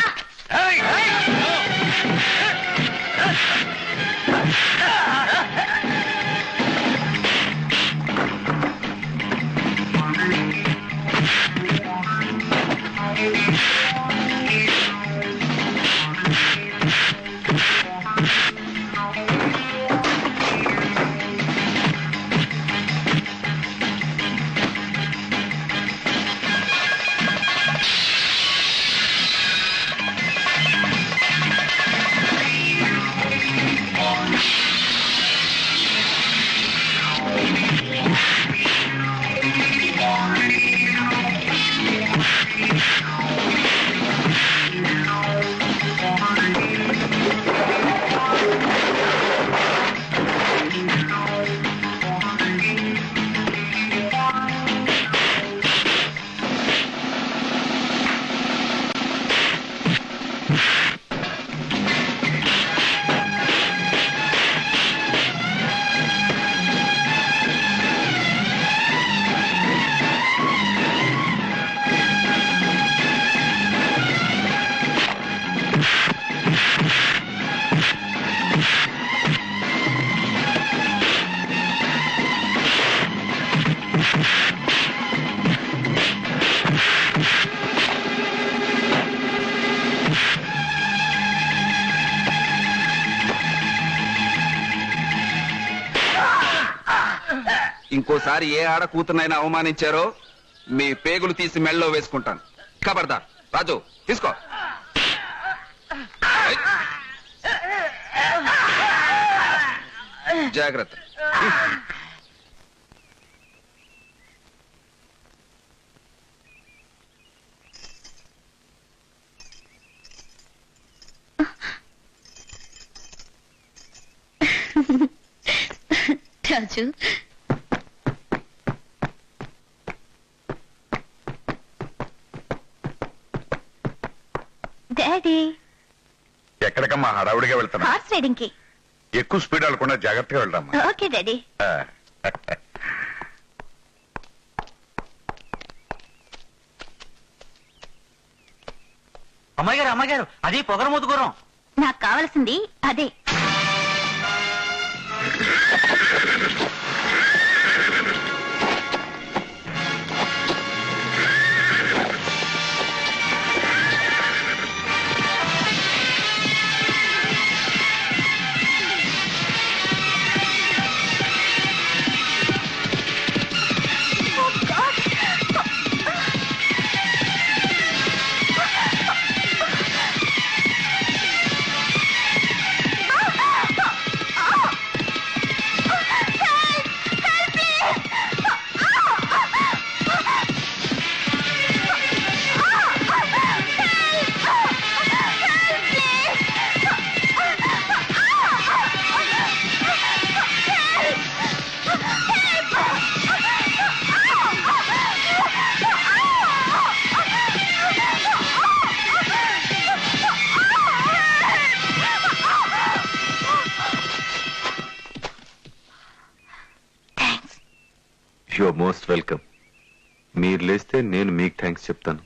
ఇంకోసారి ఏ ఆడ కూతురునైనా అవమానించారో మీ పేగులు తీసి మెళ్ళలో వేసుకుంటాను. ఖబర్దార్. రాజు తీసుకో. జాగ్రత్త. రాజు, డాడీ ఎక్కడికమ్మా హడావుడిగా వెళ్తున్నా? హార్స్ రైడింగ్ కి. ఎక్కువ స్పీడ్ వెళ్ళకుండా జాగ్రత్తగా వెళ్దామా? Okay daddy. అమ్మాయి గారు అది పొగరమూతు గుర్రం. నాకు కావాల్సింది అదే. Your most welcome. మీరు లేస్తే నేను మీకు థ్యాంక్స్ చెప్తాను.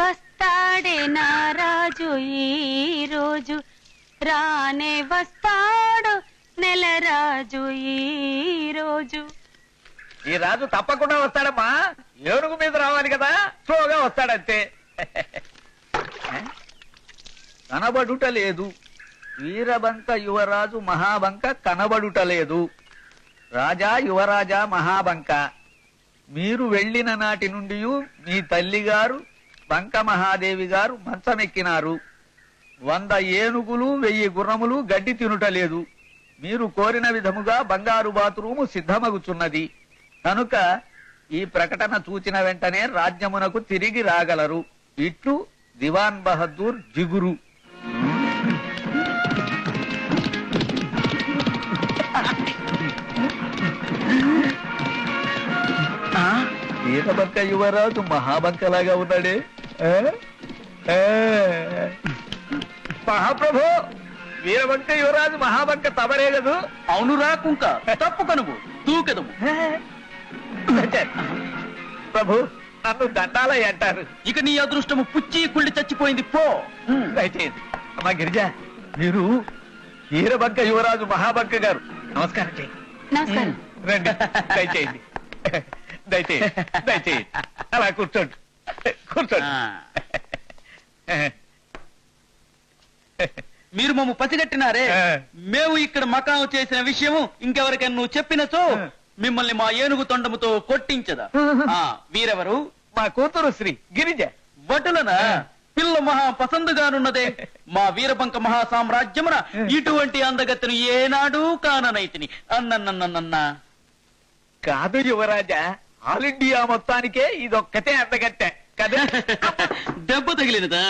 వస్తాడే నా రాజు ఈ రోజు, రానే వస్తాడు నెల రాజు ఈ రోజు. ఈ రాజు తప్పకుండా వస్తాడమ్మా. ఏనుగు మీద రావాలి కదా, స్లోగా వస్తాడంతే. కనబడుట లేదు, వీరబంక యువరాజు మహాబంక కనబడుటలేదు. రాజా యువరాజా మహాబంక, మీరు వెళ్ళిన నాటి నుండి మీ తల్లిగారు బంక మహాదేవి గారు మంచమెక్కినారు. 100 ఏనుగులు 1000 గుర్రములు గడ్డి తినుటలేదు. మీరు కోరిన విధముగా బంగారు బాతురూము సిద్ధమగుచున్నది కనుక ఈ ప్రకటన చూచిన వెంటనే రాజ్యమునకు తిరిగి రాగలరు. ఇట్లు దివాన్ బహదూర్ జిగురు. వీరబంక యువరాజు మహాబంకలాగా ఉన్నాడే. మహాప్రభు, వీరబంక యువరాజు మహాబంక తమరే కదూ? అవునురా కుంక, తప్పు కనువు దూకెదము. ప్రభు, నన్ను దండాలయ్య అంటారు. ఇక నీ అదృష్టము పుచ్చి కుళ్ళి చచ్చిపోయింది పో. దయచేయండి. అమ్మా గిరిజ, మీరు వీరబంక యువరాజు మహాబంక గారు, నమస్కారం చేయండి. నమస్కారం. రండి, దయచేయండి దయచేయండి దయచేయండి. అలా కూర్చోండి కూర్చోండి. మీరు మమ్ము పసిగట్టినారే, మేము ఇక్కడ మకాం చేసిన విషయము ఇంకెవరికైనా నువ్వు చెప్పినచో మిమ్మల్ని మా ఏనుగు తొండముతో కొట్టించదా. వీరెవరు? మా కూతురు శ్రీ గిరిజ. వటులనా? పిల్ల మహా పసందుగానున్నదే. మా వీరబంక మహా సామ్రాజ్యమున ఇటువంటి అందగత్తెను ఏనాడు కాననైతిని. అన్నన్నన్నన్నా కాదు యువరాజా, ఆల్ ఇండియా మొత్తానికే ఇదొక్కటే అందగట్టె కదా. దెబ్బ తగిలినదా?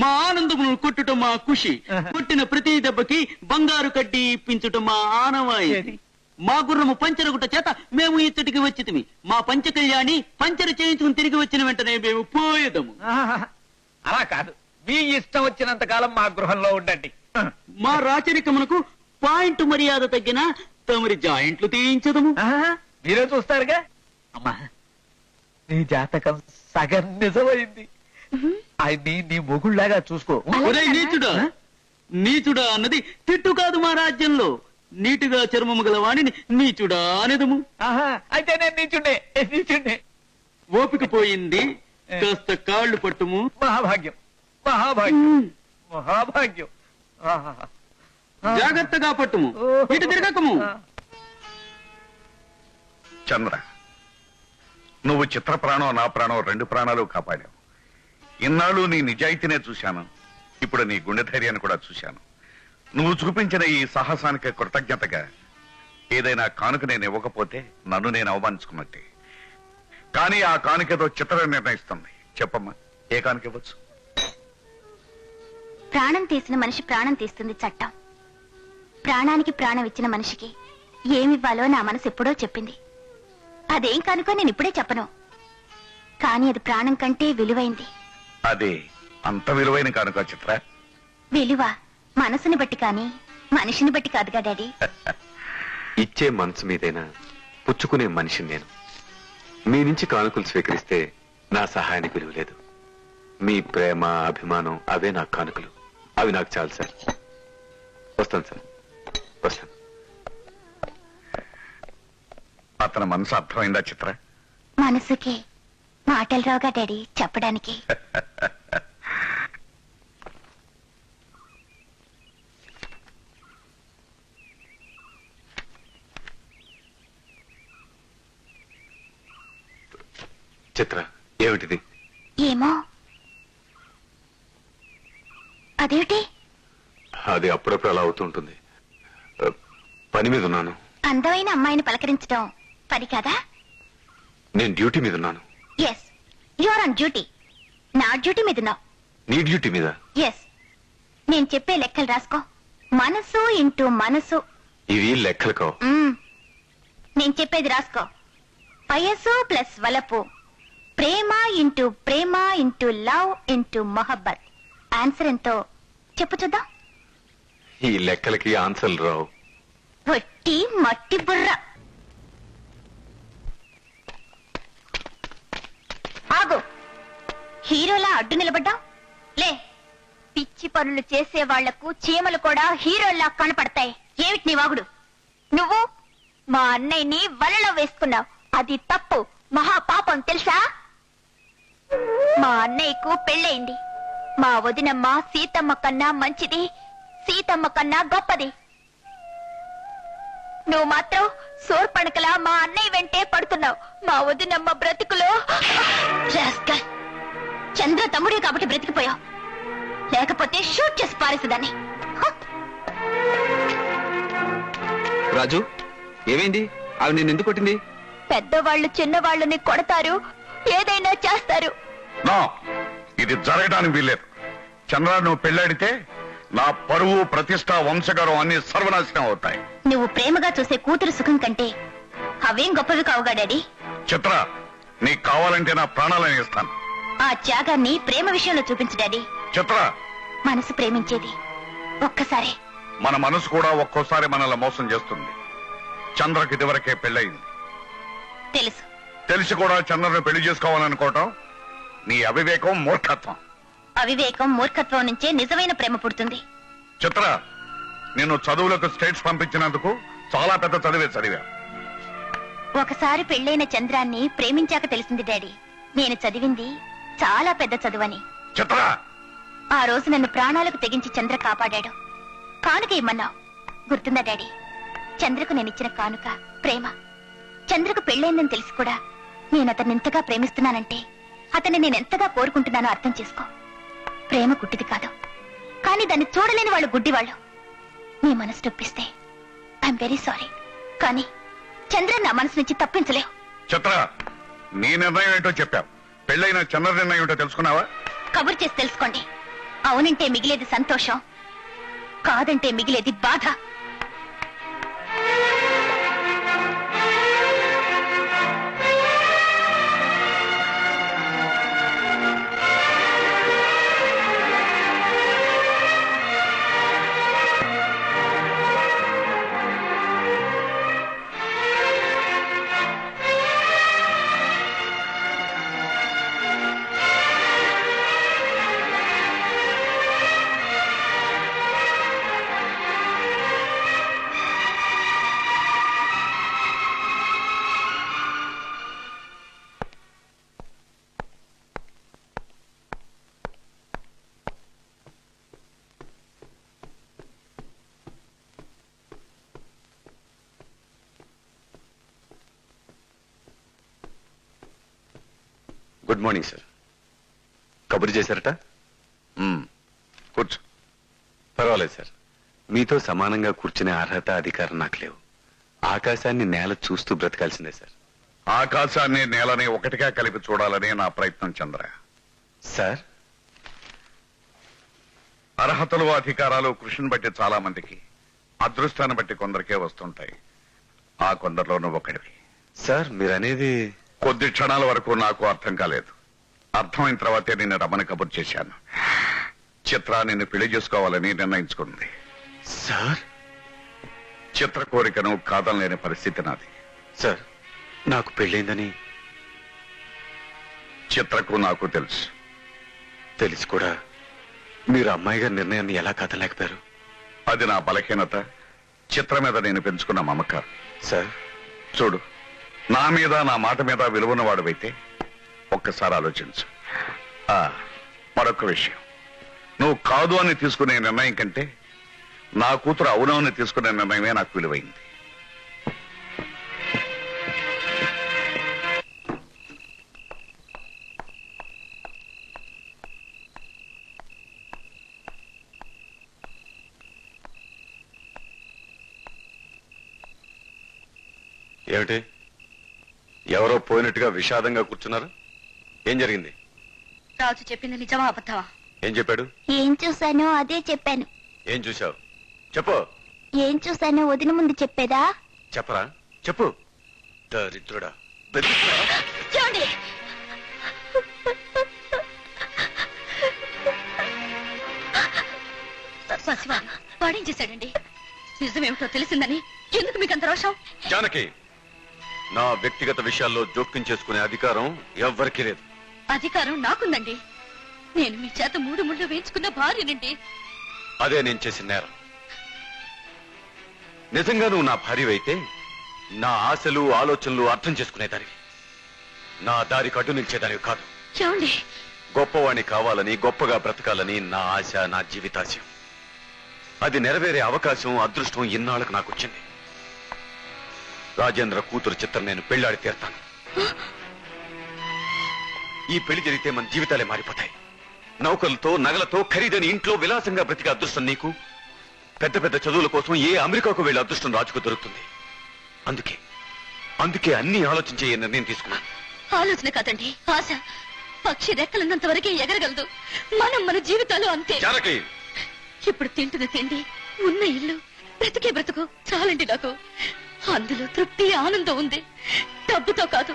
మా ఆనందమును కొట్టుట మా ఖుషి. కొట్టిన ప్రతి దెబ్బకి బంగారు కడ్డీ ఇప్పించుట మా ఆనవాయి. మా గుర్రము పంచరగుట చేత మేము ఇచ్చటికి వచ్చితిమి. మా పంచకళ్యాణి పంచర చేయించుకుని తిరిగి వచ్చిన వెంటనే మేము పోయేదము. అలా కాదు, మీ ఇష్టం వచ్చినంత కాలం మా గృహంలో ఉండండి. మా రాచరికమునకు పాయింట్ మర్యాద తగ్గిన తమరి జాయింట్లు తీయించదము. మీరే చూస్తారుగా. అమ్మా, నీ జాతకం సగం నిజమైంది. ఆయన్ని నీ మొగుళ్లాగా చూసుకో. ఒరేయ్ నీచుడా, నీచుడా అన్నది తిట్టు కాదు. మా రాజ్యంలో నీటుగా చర్మము గల వాణిని నీచుడా అనేదము. అయితే నేను నీచుండే. ఓపిక పోయింది, కాస్త కాళ్ళు పట్టుము. మహాభాగ్యం మహాభాగ్యం మహాభాగ్యం. జాగ్రత్తగా పట్టుము, ఇటు తిరగకము. చంద్ర, నువ్వు చిత్ర ప్రాణం నా ప్రాణం 2 ప్రాణాలు కాపాడావు. ఇన్నాళ్ళు నీ నిజాయితీనే చూశాను, ఇప్పుడు నీ గుండె ధైర్యాన్ని కూడా చూశాను. నువ్వు చూపించిన ఈ సాహసానికి కృతజ్ఞతగా ఏదైనా కానుక నేను ఇవ్వకపోతే నన్ను నేను అవమానించుకున్నట్టే. కానీ ఆ కానుకతో చిత్ర నిర్ణయిస్తుంది. చెప్పమ్మా, ఏ కానుక ఇవ్వచ్చు? ప్రాణం తీసిన మనిషి ప్రాణం తీస్తుంది చట్టం. ప్రాణానికి ప్రాణం ఇచ్చిన మనిషికి ఏమివ్వాలో నా మనసు ఎప్పుడో చెప్పింది. అదేం కనుకో నేను ఇప్పుడే చెప్పను, కానీ అది ప్రాణం కంటే విలువైంది. అదే అంత విలువైన కానుక చిత్ర? విలువ మనసుని బట్టి కానీ మనిషిని బట్టి కాదుగా డాడీ. ఇచ్చే మనసు మీదైనా పుచ్చుకునే మనిషిని నేను. మీ నుంచి కానుకలు స్వీకరిస్తే నా సహాయానికి విలువ లేదు. మీ ప్రేమ అభిమానం అవే నాకు కానుకలు. అవి నాకు చాలు సార్. వస్తాను సార్, వస్తాను. అతని మనసు అర్థమైందా చిత్ర? మనసుకి మాటలు రావుగా డాడీ చెప్పడానికి. చిత్ర, ఏమిటిది? ఏమో. అదేమిటి? అది అప్పుడప్పుడు అలా అవుతుంటుంది. పని మీద ఉన్నాను. అందమైన అమ్మాయిని పలకరించడం పని కదా? నేను డ్యూటీ మీద ఉన్నాను. Yes, you're on duty. నా డ్యూటీ మీద ఉన్నావు. నీ డ్యూటీ మీద? ఎస్. నేను చెప్పే లెక్కలు రాసుకో. మనసు ఇంటూ మనసు. ఇవి లెక్కలు కావు. నేను చెప్పేది రాసుకో. వయసు ప్లస్ వలపు, ప్రేమ ఇంటూ లవ్ ఇంటూ మొహబ్బత్. ఆన్సర్ ఎంతో చెప్పు చూద్దాం. ఈ లెక్కలకి ఆన్సర్లు రావు. వట్టి మట్టి బుర్ర. ఆగు. హీరోలా అడ్డు నిలబడ్డావు. లే. పిచ్చి పనులు చేసే వాళ్లకు చీమలు కూడా హీరోల్లా కనపడతాయి. ఏమిటి నీ వాగుడు? నువ్వు మా అన్నయ్యని వలలో వేసుకున్నావు. అది తప్పు, మహాపాపం తెలుసా? మా అన్నయ్యకు పెళ్ళయింది. మా వదినమ్మ సీతమ్మ కన్నా మంచిది, సీతమ్మ కన్నా గొప్పది. నువ్వు మాత్రం సోర్పణకలా మా అన్నయ్య వెంటే పడుతున్నావు. మా వదినమ్మ బ్రతుకులో చంద్ర తమ్ముడే కాబట్టి బ్రతికిపోయావు, లేకపోతే షూట్ చేసి పారేసేదాన్ని. రాజు, ఏమైంది? ఆవిడ నిన్ను ఎందుకు కొట్టింది? పెద్దవాళ్ళు చిన్నవాళ్ళని కొడతారు, ఏదైనా చేస్తారు. నో, ఇది జరగడానికి వీల్లేదు. చంద్ర, నువ్వు పెళ్ళాడితే నా పరువు, ప్రతిష్ట, వంశగౌరవం అన్ని సర్వనాశనం అవుతాయి. నువ్వు ప్రేమగా చూసే కూతురు సుఖం కంటే అవేం గొప్పవి కావుగా డాడీ. చిత్ర, నీకు కావాలంటే నా ప్రాణాలను ఇస్తాను. ఆ త్యాగాన్ని ప్రేమ విషయంలో చూపించు డాడీ. చిత్ర, మనసు ప్రేమించేది ఒక్కసారి. మన మనసు కూడా ఒక్కోసారి మనల్ని మోసం చేస్తుంది. చంద్రకి ఇదివరకే పెళ్ళయింది. తెలుసు. తెలిసి కూడా చంద్రను పెళ్లి చేసుకోవాలనుకోవటం నీ అవివేకం, మూర్ఖత్వం. అవివేకం, మూర్ఖత్వం నుంచే నిజమైన ప్రేమ పుడుతుంది. చిత్ర, నిన్ను చదువులకు స్టేట్స్ పంపించినందుకు చాలా పెద్ద చదివే చదివా. ఒకసారి పెళ్ళైన చంద్రాన్ని ప్రేమించాక తెలిసింది డాడీ, నేను చదివింది చాలా పెద్ద చదువని. చిత్ర, ఆ రోజు నన్ను ప్రాణాలకు తెగించి చంద్ర కాపాడాడు. కానుక ఇమ్మన్నావు, గుర్తుందా డాడీ? చంద్రకు నేనిచ్చిన కానుక ప్రేమ. చంద్రకు పెళ్ళైందని తెలిసి కూడా నేను అతన్ని ఎంతగా ప్రేమిస్తున్నానంటే అతన్ని నేనెంతగా కోరుకుంటున్నానో అర్థం చేసుకో. ప్రేమ గుడ్డిది కాదు, కానీ దాన్ని చూడలేని వాళ్ళు గుడ్డివాళ్ళు. నీ మనసు నొప్పిస్తే ఐఎమ్ వెరీ సారీ, కానీ చంద్ర నా మనసు నుంచి తప్పించలేవు. చిత్ర, నీ నిర్ణయం ఏంటో చెప్పావు. పెళ్ళైన చంద్ర నిర్ణయం ఏంటో తెలుసుకున్నావా? కబురు చేసి తెలుసుకోండి. అవునంటే మిగిలేది సంతోషం, కాదంటే మిగిలేది బాధ. Good morning sir. కబురు చేశారట? కూర్చో. పర్వాలేదు సార్, మీతో సమానంగా కూర్చునే అర్హత, అధికారం నాకు లేవు. ఆకాశాన్ని నేల చూస్తూ బ్రతకాల్సిందే సార్. ఆకాశాన్ని నేలని ఒకటిగా కలిపి చూడాలనే నా ప్రయత్నం చంద్ర. సార్, అర్హతలు, అధికారాలు కృషిని బట్టి చాలా మందికి, అదృష్టాన్ని బట్టి కొందరికే వస్తుంటాయి. ఆ కొందరిలో నువ్వు ఒకటివి. సార్ మీరనేది? కొద్ది క్షణాల వరకు నాకు అర్థం కాలేదు. అర్థమైన తర్వాతే నిన్ను రమ్మని కబురు చేశాను. చిత్ర నిన్ను పెళ్లి చేసుకోవాలని నిర్ణయించుకుంది. సార్, చిత్ర కోరికను కాదనలేని పరిస్థితి నాది. సార్, నాకు పెళ్ళైందని చిత్రకు నాకు తెలుసు. తెలిసి కూడా మీరు అమ్మాయి గారి నిర్ణయాన్ని ఎలా కాదలేకపోయారు? అది నా బలహీనత, చిత్ర మీద నేను పెంచుకున్న మమకారం. సార్ చూడు, నా మీద, నా మాట మీద విలువన్న వాడువైతే ఒక్కసారి ఆలోచించు. మరొక విషయం, నువ్వు కాదు అని తీసుకునే నిర్ణయం కంటే నా కూతురు అవునవుని తీసుకునే నిర్ణయమే నాకు విలువైంది. ఏమిటి, ఎవరో పోయినట్టుగా విషాదంగా కూర్చున్నారు? ఏం జరిగింది? రాజు చెప్పింది నిజమా అబద్ధమా? ఏం చెప్పాడు? ఏం చూశానో అదే చెప్పాను. ఏం చూశావు? చెప్పు. ఏం చూశానో వదిన ముందు చెప్పేదా? చెప్పరా, చెప్పు. దరిద్రుడా, దరిద్రుడా. చూడండి, పసివాడు వాడేం చేశాడండి? నిజమేమిటో తెలిసిందని ఎందుకు మీకు అంత రోషం? జానకి, నా వ్యక్తిగత విషయాల్లో జోక్యం చేసుకునే అధికారం ఎవ్వరికీ లేదు. అధికారం నాకుందండి. నేను మీ చేత 3 ముళ్ళు వేయించుకున్న భార్యనండి. అదే నేను చేసిన నేరం. నిజంగా నువ్వు నా భార్యవైతే నా ఆశలు, ఆలోచనలు అర్థం చేసుకునేదానివి, నా దారికి అడ్డు నిలిచేదానివి కాదు. చూడండి, గొప్పవాణ్ణి కావాలని, గొప్పగా బ్రతకాలని నా ఆశ, నా జీవితాశయం. అది నెరవేరే అవకాశం అదృష్టం ఇన్నాళ్ళకు నాకు వచ్చింది. రాజేంద్ర కూతురు చిత్రం నేను పెళ్లాడి తీరుతాను. ఈ పెళ్లి జరిగితే మన జీవితాలే మారిపోతాయి. నౌకలతో నగలతో ఖరీదైన ఇంట్లో విలాసంగా బ్రతికే అదృష్టం నీకు, పెద్ద పెద్ద చదువుల కోసం ఏ అమెరికాకు వెళ్లే అదృష్టం రాజుకు దొరుకుతుంది. అందుకే అన్ని ఆలోచించే ఈ నిర్ణయం తీసుకున్నాను. ఆలోచన కాదండి, ఆశ. పక్షి రెక్కలున్నంత వరకే ఎగరగలదు. మన జీవితాలు అంతే. ఇప్పుడు తింటున్న తిండి, ఉన్న ఇల్లు, బ్రతికే బ్రతుకు చాలండి నాకు. అందులో తృప్తి ఆనందం ఉంది. డబ్బుతో కాదు,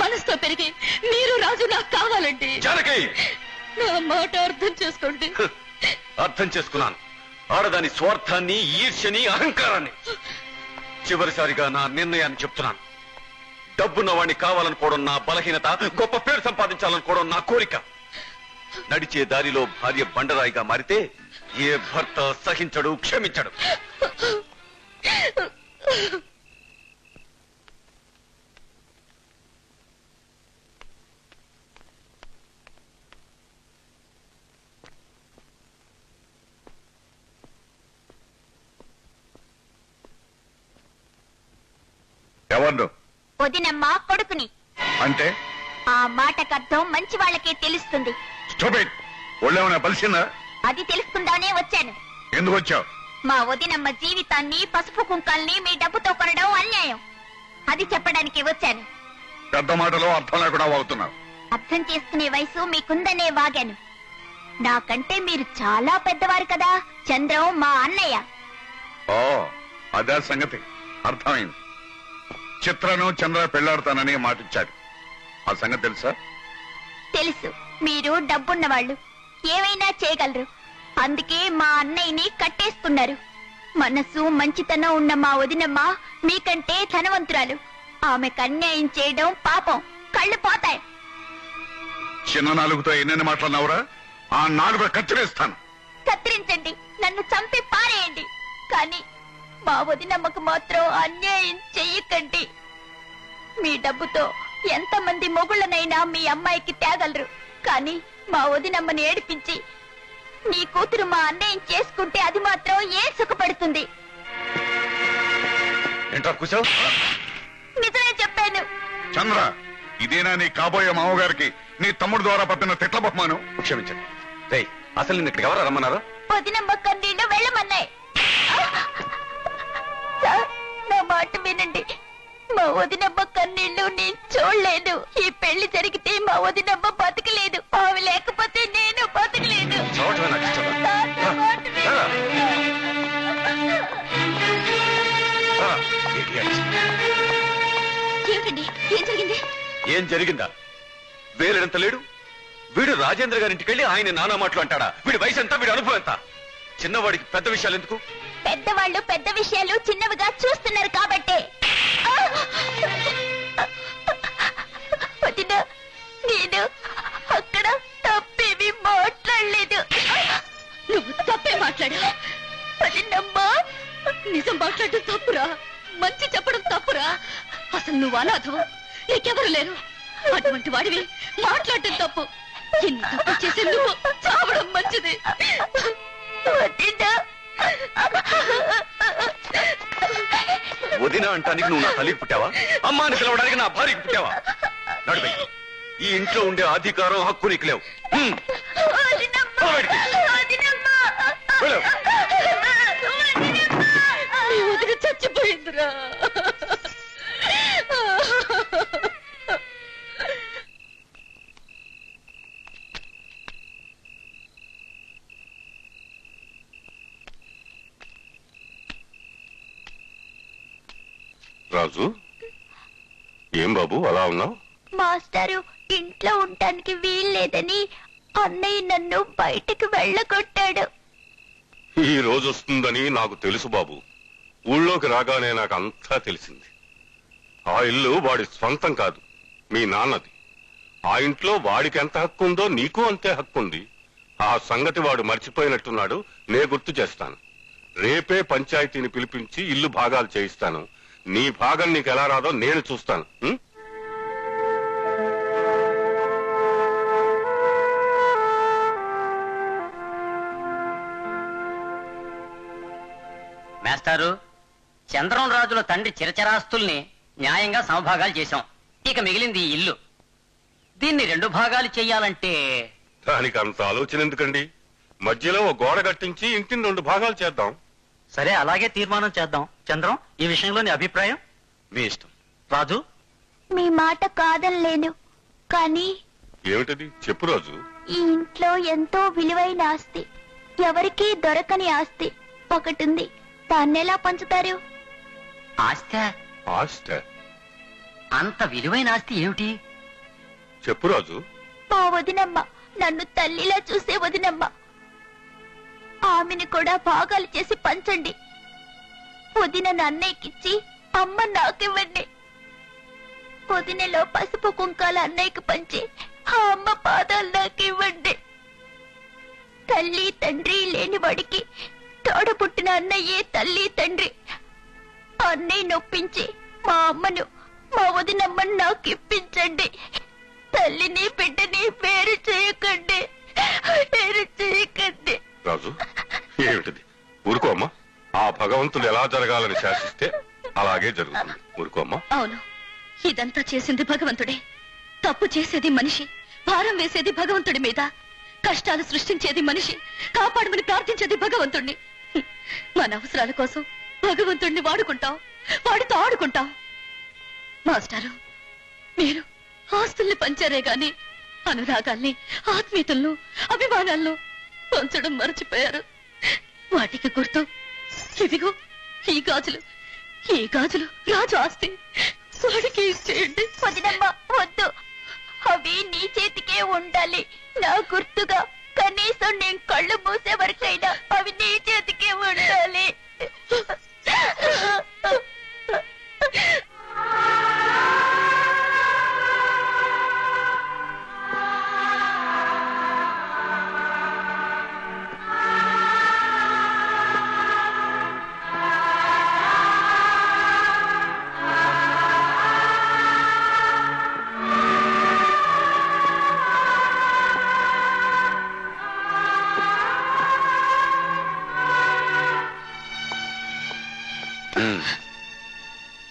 మనసుతో పెరిగి మీరు రాజు నాకు కావాలండి. నా మాట అర్థం చేసుకోండి. అర్థం చేసుకున్నాను. ఆడదాని స్వార్థాన్ని, ఈర్ష్యని, అహంకారాన్ని. చివరిసారిగా నా నిర్ణయాన్ని చెప్తున్నాను. డబ్బున్న వాడిని కావాలనుకోవడం నా బలహీనత, గొప్ప పేరు సంపాదించాలనుకోవడం నా కోరిక. నడిచే దారిలో భార్య బండరాయిగా మారితే ఏ భర్త సహించడు, క్షమించడు. ఎవరు? వదినమ్మ కొడుకుని. అంటే ఆ మాటకు అర్థం మంచి వాళ్ళకే తెలుస్తుంది. ఒళ్ళేమన్నా బలిసిందా? అది తెలుసుకుందానే వచ్చాను. ఎందుకు వచ్చావు? మా వదినమ్మ జీవితాన్ని, పసుపు కుంకాల్ని మీ డబ్బుతో కొనడం అన్యాయం. అది చెప్పడానికి వచ్చాను. పెద్ద మాటలో అర్థం లేకుండా వాగుతున్నావు. అర్థం చేసుకునే వయసు మీకుందనే వాగాను. నాకంటే మీరు చాలా పెద్దవారు కదా. చంద్రం మా అన్నయ్య. ఓ, అదే సంగతి. అర్థమైంది. చిత్రను చంద్ర పెళ్లాడతానని మాటిచ్చాడు. ఆ సంగతి తెలుసా? తెలుసు. మీరు డబ్బున్న వాళ్ళు, ఏమైనా చేయగలరు. అందుకే మా అన్నయ్యని కట్టేస్తున్నారు. మనసు, మంచితనం ఉన్న మా వదినమ్మ మీకంటే ధనవంతురాలు. ఆమెకు అన్యాయం చేయడం పాపం. కళ్ళు పోతాయి. చిన్న నాలుగుతో ఎన్నెన్ని మాట్లాడినావురా? ఆ నాలుగు కత్తిరేస్తాను. కత్తిరించండి, నన్ను చంపి పారేయండి. కానీ మా వదినమ్మకు మాత్రం అన్యాయం చెయ్యకండి. మీ డబ్బుతో ఎంతమంది మొగుళ్ళనైనా మీ అమ్మాయికి తేగలరు. కానీ మా వదినమ్మని ఏడిపించి నీ కూతురు మా అన్యాయం చేసుకుంటే అది మాత్రం ఏం సుఖపడుతుంది? నిజమే చెప్పాను. చంద్ర, ఇదేనా నీ కాబోయే మామగారికి నీ తమ్ముడు ద్వారా పంపిన తిట్ల బహుమానం? క్షమించండి. రేయ్, అసలు నిన్న ఇక్కడ ఎవరు రమ్మన్నారు? వదినమ్మ కన్నీళ్లు వెళ్ళమన్నాయి. సార్, నా మాట వినండి. మా వదినమ్మ కన్నీళ్లు నేను చూడలేదు. ఈ పెళ్లి జరిగితే మా వదినమ్మ బతకలేదు. ఆమె లేకపోతే నేను బతకలేదు. సార్, నా మాట వినండి. ఏమిటండి, ఏం జరిగింది? ఏం జరిగిందా? వేలెంత లేడు. వీడు రాజేంద్ర గారింటికి వెళ్ళి ఆయన నానా మాటలు అంటాడా? వీడి వయసు ఎంత, వీడి అనుభవం ఎంత? చిన్నవాడికి పెద్ద విషయాలు ఎందుకు? పెద్దవాళ్ళు పెద్ద విషయాలు చిన్నవిగా చూస్తున్నారు కాబట్టే. వదిన, నేను అక్కడ తప్పేమి మాట్లాడలేదు. నువ్వు తప్పే మాట్లాడా? వదినమ్మా, నిజం మాట్లాడటం తప్పురా, మంచి చెప్పడం తప్పురా. అసలు నువ్వు అనాథం, నీకెవరు లేరు. అటువంటి వాడివి మాట్లాడటం తప్పు. ఎన్ని తప్పు చేసే నువ్వు చావడం మంచిది. వదిన అంటానికి నువ్వు నా తల్లికి పుట్టావా? అమ్మాని పిలవడానికి నా భార్యకి పుట్టావా? నడిపై ఈ ఇంట్లో ఉండే అధికారం, హక్కు నీకు లేవు. నీ వదిన చచ్చిపోయిందిరా. రాజు, ఏం బాబు అలా ఉన్నావు? మాస్టారు ఇంట్లో ఉండటానికి వీల్లేదని అన్నయ్య నన్ను బయటికి వెళ్ళగొట్టాడు. ఈ రోజు వస్తుందని నాకు తెలుసు బాబు. ఊళ్ళోకి రాగానే నాకు అంతా తెలిసింది. ఆ ఇల్లు వాడి స్వంతం కాదు, మీ నాన్నది. ఆ ఇంట్లో వాడికి ఎంత హక్కు ఉందో నీకు అంతే హక్కుంది. ఆ సంగతి వాడు మర్చిపోయినట్టున్నాడు. నే గుర్తు చేస్తాను. రేపే పంచాయతీని పిలిపించి ఇల్లు భాగాలు చేయిస్తాను. నీ భాగం నీకు ఎలా రాదో నేను చూస్తాను. మాస్టారు, చంద్రం రాజుల తండ్రి చిరచరాస్తుల్ని న్యాయంగా సమభాగాలు చేశాం. ఇక మిగిలింది ఈ ఇల్లు. దీన్ని 2 భాగాలు చెయ్యాలంటే దానికి అంత ఆలోచన ఎందుకండి? మధ్యలో ఒక గోడ కట్టించి ఇంటిని 2 భాగాలు చేద్దాం. సరే, అలాగే తీర్మానం చేద్దాం. చంద్రం, ఈ విషయంలో నీ అభిప్రాయం? మీ ఇష్టం. రాజు, మీ మాట కాదనలేను, కానీ ఏమిటది చెప్పు రాజు. ఈ ఇంట్లో ఎంతో విలువైన ఆస్తి, ఎవరికీ దొరకని ఆస్తి ఒకటుంది. దాన్నెలా పంచుతారు? ఆస్తి? ఆస్త? అంత విలువైన ఆస్తి ఏమిటి? చెప్పు రాజు. మా వదినమ్మ, నన్ను తల్లిలా చూసే వదినమ్మ, ఆమెను కూడా భాగాలు చేసి పంచండి. వదిన అన్నయ్యకిచ్చి అమ్మ నాకివ్వండి. వదినలో పసుపు కుంకాల అన్నయ్యకి పంచి ఆ అమ్మ పాదాలు నాకివ్వండి. తల్లి తండ్రి లేని వాడికి తోడ పుట్టిన అన్నయ్యే తల్లి తండ్రి. అన్నయ్య నొప్పించి మా అమ్మను, మా వదినమ్మను నాకు ఇప్పించండి. తల్లిని బిడ్డని వేరు చేయకండి, వేరు చేయకండి. రాజు, ఏమిటిది? ఊరుకోమ్మా. ఆ భగవంతుడు ఎలా జరగాలని శాసిస్తే అలాగే జరుగుతుంది. ఊరుకోమ్మా. అవును, ఇదంతా చేసింది భగవంతుడే. తప్పు చేసేది మనిషి, భారం వేసేది భగవంతుడి మీద. కష్టాలు సృష్టించేది మనిషి, కాపాడమని ప్రార్థించేది భగవంతుణ్ణి. మన అవసరాల కోసం భగవంతుణ్ణి వాడుకుంటాం, వాడితో ఆడుకుంటాం. మాస్టారు, మీరు ఆస్తుల్ని పంచారే గాని అనురాగాల్ని, ఆత్మీయతలను, అభిమానాలను పంచడం మర్చిపోయారు. వాటికి గుర్తు ఇదిగో ఈ గాజులు. ఈ గాజులు రాజు ఆస్తి, వాడికి ఇచ్చేయండి. వదినమ్మ వద్దు, అవి నీ చేతికే ఉండాలి. నా గుర్తుగా కనీసం నేను కళ్ళు మూసే వరకైనా అవి నీ చేతికే ఉండాలి.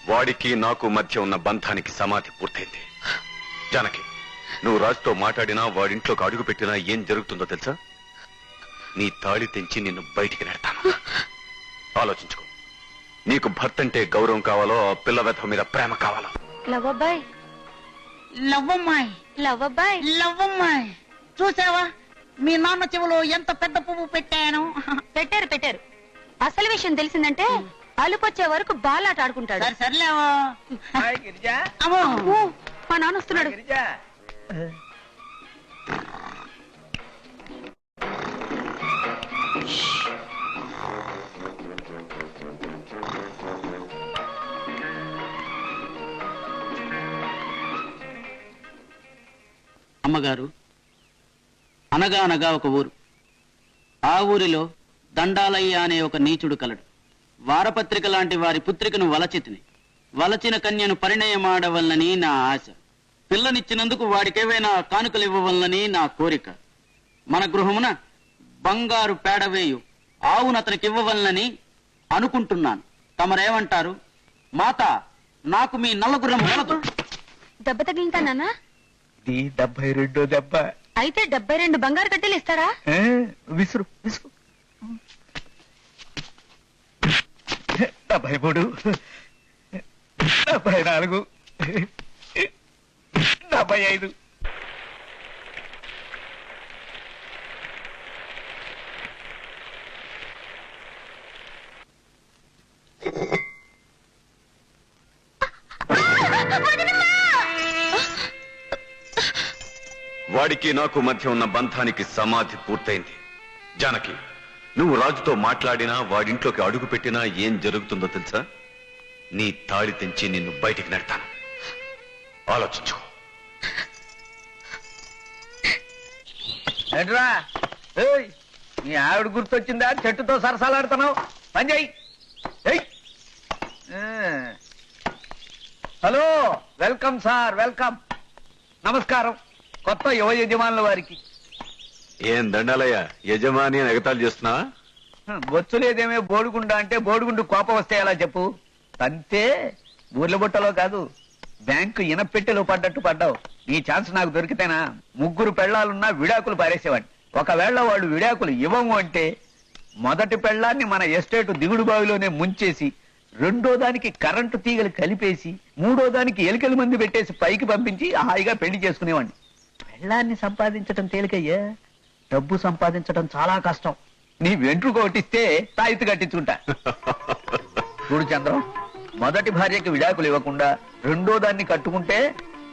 వాడికి నాకు మధ్య ఉన్న బంధానికి సమాధి పూర్తయింది. జానకి, నువ్వు రాజుతో మాట్లాడినా, వాడింట్లోకి అడుగు పెట్టినా ఏం జరుగుతుందో తెలుసా? నీ తాళి తెంచి నిన్ను బయటికి నెడతాను. ఆలోచించుకో. నీకు భర్త అంటే గౌరవం కావాలో, ఆ పిల్ల వెధ మీద ప్రేమ కావాలో? లవ్వబ్బాయ్, లవ్వమ్మాయి, లవ్వబ్బాయ్, లవ్వమ్మాయి, చూసావా మీ నాన్న చెవులో ఎంత పెద్ద పువ్వు పెట్టాను? పెట్టారు పెట్టారు. అసలు విషయం తెలిసిందంటే అలుపొచ్చే వరకు బాలాట ఆడుకుంటాడు. సరే సర్లేవో. గిరిజా, అమ్మో, మా నాన్న వస్తున్నాడు. గిరిజా. అమ్మగారు, అనగా అనగా ఒక ఊరు. ఆ ఊరిలో దండాలయ్య అనే ఒక నీచుడు కలడు. వారపత్రిక లాంటి వారి పుత్రికను వలచితిని. వలచిన కన్యను పరిణయమాడవలనని నా ఆశ. పిల్లనిచ్చినందుకు వాడికేవైనా కానుకలు ఇవ్వవలనని నా కోరిక. మన గృహమున బంగారు పేడవేయు ఆవును అతనికి ఇవ్వవలనని అనుకుంటున్నాను. తమరేమంటారు? మాత, నాకు మీ నల్లగుర్రం వలదు. దెబ్బ తగిలిందా నాన్న? 72 దెబ్బ. అయితే 72 బంగారు కట్టెలు ఇస్తారా? విసురు విసురు. 73, 74, 75. వాడికి నాకు మధ్య ఉన్న బంధానికి సమాధి పూర్తయింది. జానకి, నువ్వు రాజుతో మాట్లాడినా, వాడింట్లోకి అడుగు పెట్టినా ఏం జరుగుతుందో తెలుసా? నీ తాళి తెంచి నిన్ను బయటికి నెడతాను. ఆలోచించుకో. ఏంట్రా, నీ ఆవిడ గుర్తొచ్చిందా? చెట్టుతో సరసాలాడుతున్నావు. పని చెయ్యి. Hello, welcome sir, welcome. నమస్కారం కొత్త యువ యజమానుల వారికి. ఏం దండాలయ్య, యజమాని అని ఎగతాళి చేస్తున్నా? బొచ్చు లేదేమే బోడిగుండు అంటే బోడిగుండు కోపం వస్తే ఎలా చెప్పు. అంతే ఊర్ల బుట్టలో కాదు బ్యాంకు ఇనపెట్టెలో పడ్డట్టు పడ్డావు. నీ ఛాన్స్ నాకు దొరికితేనా 3 పెళ్ళాలున్నా విడాకులు పారేసేవాడిని. ఒకవేళ వాళ్ళు విడాకులు ఇవ్వము అంటే మొదటి పెళ్ళాన్ని మన ఎస్టేట్ దిగుడు బావిలోనే ముంచేసి, 2వ దానికి కరెంటు తీగలు కలిపేసి, 3వ దానికి ఎలికల మంది పెట్టేసి పైకి పంపించి హాయిగా పెళ్లి చేసుకునేవాడిని. పెళ్ళాన్ని సంపాదించటం తేలికయ్యా, డబ్బు సంపాదించటం చాలా కష్టం. నీ వెంట్రుక కొట్టిస్తే తాయితు కట్టించుకుంటా. చూడు చంద్రం, మొదటి భార్యకి విడాకులు ఇవ్వకుండా 2వ దాన్ని కట్టుకుంటే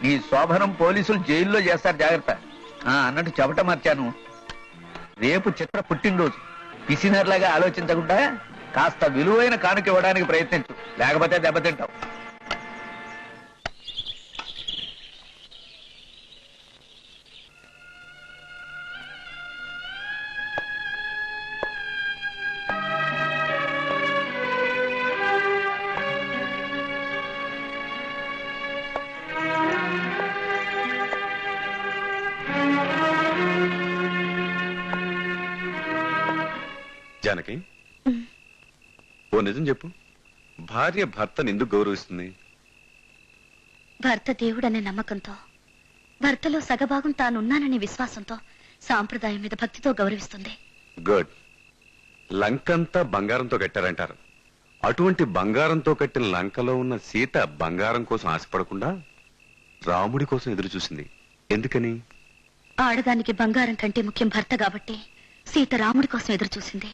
నీ శోభనం పోలీసులు జైల్లో చేస్తారు, జాగ్రత్త. అన్నట్టు చెబట మర్చాను, రేపు చిత్ర పుట్టినరోజు. పిసినర్లాగా ఆలోచించకుండా కాస్త విలువైన కానుక ఇవ్వడానికి ప్రయత్నించు, లేకపోతే దెబ్బతింటావు. జానకి, ఓ నిజం చెప్పు, భార్య భర్తను ఎందుకు గౌరవిస్తుంది? భర్త దేవుడనే నమ్మకంతో, భర్తలో సగభాగం తానున్నాననే విశ్వాసంతో, సాంప్రదాయం మీద భక్తితో గౌరవిస్తుంది. గుడ్. లంకంతా బంగారంతో కట్టారంటారు. అటువంటి బంగారంతో కట్టిన లంకలో ఉన్న సీత బంగారం కోసం ఆశపడకుండా రాముడి కోసం ఎదురు చూసింది. ఎందుకని? ఆడదానికి బంగారం కంటే ముఖ్యం భర్త కాబట్టి సీత రాముడి కోసం ఎదురు చూసింది.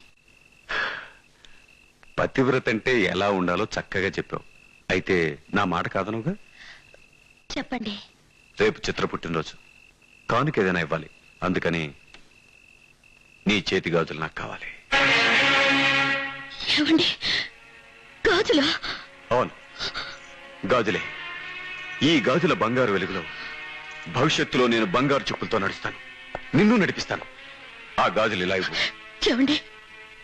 పతివ్రత అంటే ఎలా ఉండాలో చక్కగా చెప్పావు. అయితే నా మాట కాదనుగా? చెప్పండి. రేపు చిత్ర పుట్టినరోజు, కానుక ఏదైనా ఇవ్వాలి. అందుకని నీ చేతి గాజులు నాకు కావాలి. ఏమండి, గాజులా? అవును, గాజులే. ఈ గాజుల బంగారు వెలుగులో భవిష్యత్తులో నేను బంగారు చెప్పులతో నడుస్తాను, నిన్ను నడిపిస్తాను. ఆ గాజులు ఇలా ఇవ్వు. ఏమండి,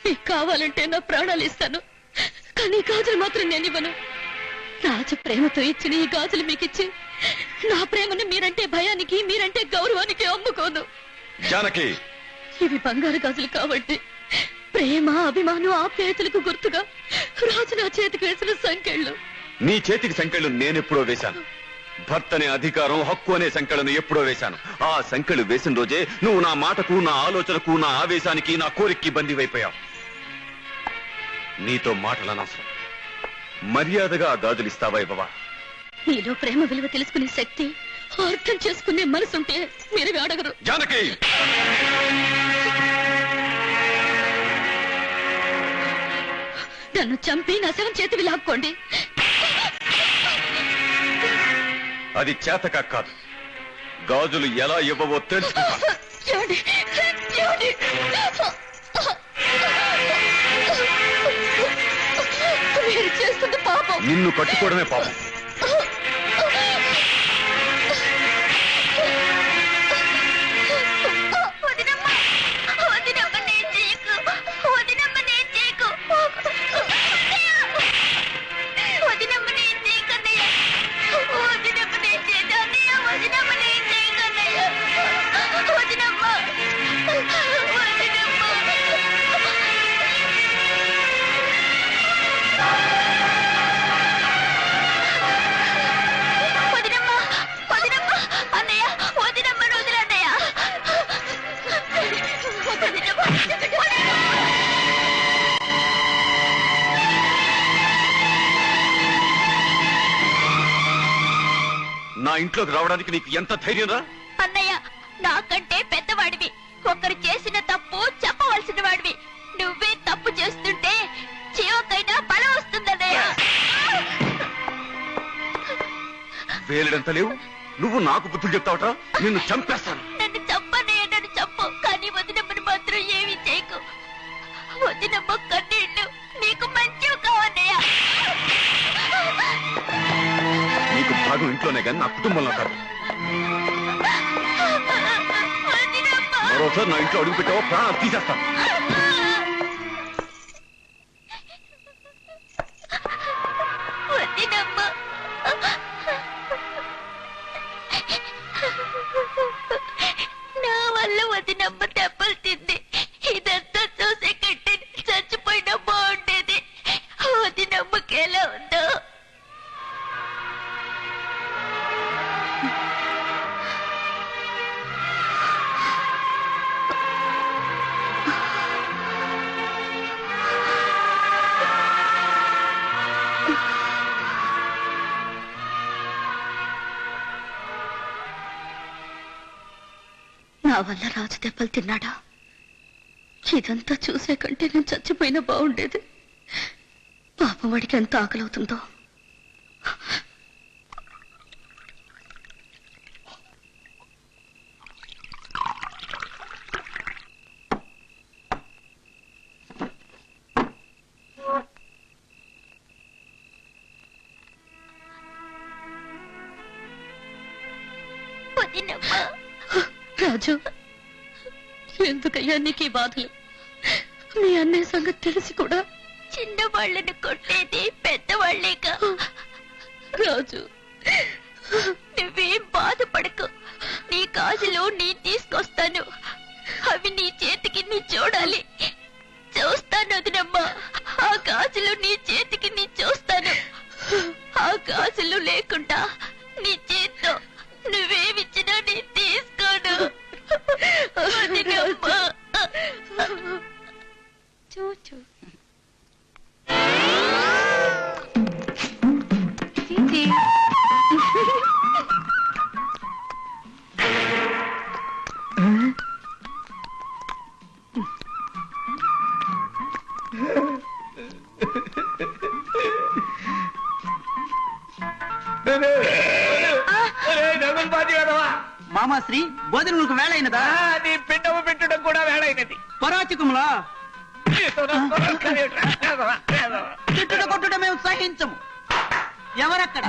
మీకు కావాలంటే నా ప్రాణాలు ఇస్తాను, కానీ ఈ గాజులు మాత్రం నేను ఇవ్వను. రాజు ప్రేమతో ఇచ్చిన ఈ గాజులు మీకు ఇచ్చి నా ప్రేమను మీరంటే భయానికి, మీరంటే గౌరవానికి అమ్ముకోను. జానకి, ఇవి బంగారు గాజులు కాబట్టి ప్రేమ, అభిమానం, ఆప్యాయతలకు గుర్తుగా రాజు నా చేతికి వేసిన సంకెళ్ళు. నీ చేతికి సంకెళ్ళు నేనెప్పుడో వేశాను. భర్తనే అధికారం, హక్కు అనే సంకెళ్ళను ఎప్పుడో వేశాను. ఆ సంకెళ్ళు వేసిన రోజే నువ్వు నా మాటకు, నా ఆలోచనకు, నా ఆవేశానికి, నా కోరికకి బందీవైపోయావు. నీతో మాటలు అనవసరం. మర్యాదగా ఆ గాజులు ఇస్తావా ఇవ్వవా? నీలో ప్రేమ విలువ తెలుసుకునే శక్తి, అర్థం చేసుకునే మనసుంటే మీరు అడగరు. జానకి, నన్ను చంపి నా శవం చేతివి లాక్కోండి. అది చేతక కాదు. గాజులు ఎలా ఇవ్వవో తెలుసుకుంటా. ఏమండి, ఏమండి? మీరు చేస్తుంది పాపం. నిన్ను కట్టుకోవడమే పాపం. నా ఇంట్లోకి రావడానికి నీకు ఎంత ధైర్యం రా? అన్నయ్య, నాకంటే పెద్దవాడివి, ఒకరు చేసిన తప్పు చెప్పవలసిన వాడివి. నువ్వే తప్పు చేస్తుంటే జీవకైనా బలం వస్తుందన్నయ్య. వేలడంత లేవు, నువ్వు నాకు బుద్ధులు చెప్తావట. నిన్ను చంపేస్తాను. నన్ను చంపన్నయ్య, నన్ను చంపు, కానీ వదినమ్మని మాత్రం ఏమీ చేయకు. వదినమ్మ కన్నీళ్ళు నీకు మంచివి కావన్నయ్య. నీకు భాగం ఇంట్లోనే కానీ నా కుటుంబంలో కాదు. మరోసారి నా ఇంట్లో అడుగు పెట్టావో ప్రాణాలు తీసేస్తాను. వదినమ్మ, నా వల్ల వదినమ్మ దెబ్బలు తింది. ఇదంతా చూసే కంటే చచ్చి వల్ల రాజు దెబ్బలు తిన్నాడా? ఇదంతా చూసే కంటే నేను చచ్చిపోయినా బాగుండేది. పాపం వాడికి ఎంత ఆకలవుతుందో. రాజు, ఎందుకయ్యా నీకు ఈ బాధలు? మీ అన్నయ్య సంగతి తెలిసి కూడా చిన్నవాళ్ళని కొట్టేది పెద్దవాళ్లేగా. రాజు, నువ్వేం బాధపడకు. నీ గాజులు నీ తీసుకొస్తాను. అవి నీ చేతికి నీ చూడాలి. చూస్తాను వదినమ్మా, ఆ గాజులు నీ చేతికి నీ చూస్తాను. ఆ గాజులు లేకుండా నీ చేత్తో నువ్వేమిచ్చినా నీ తీసుకోను వదినమ్మా. చూచు మామాశ్రీ, భోజనములకు వేళైనదా? నీ పిండము పెట్టడం కూడా వేళైనది. పరాచికములా తిట్టుట కొట్టుట మేము సహించము. ఎవరక్కడ?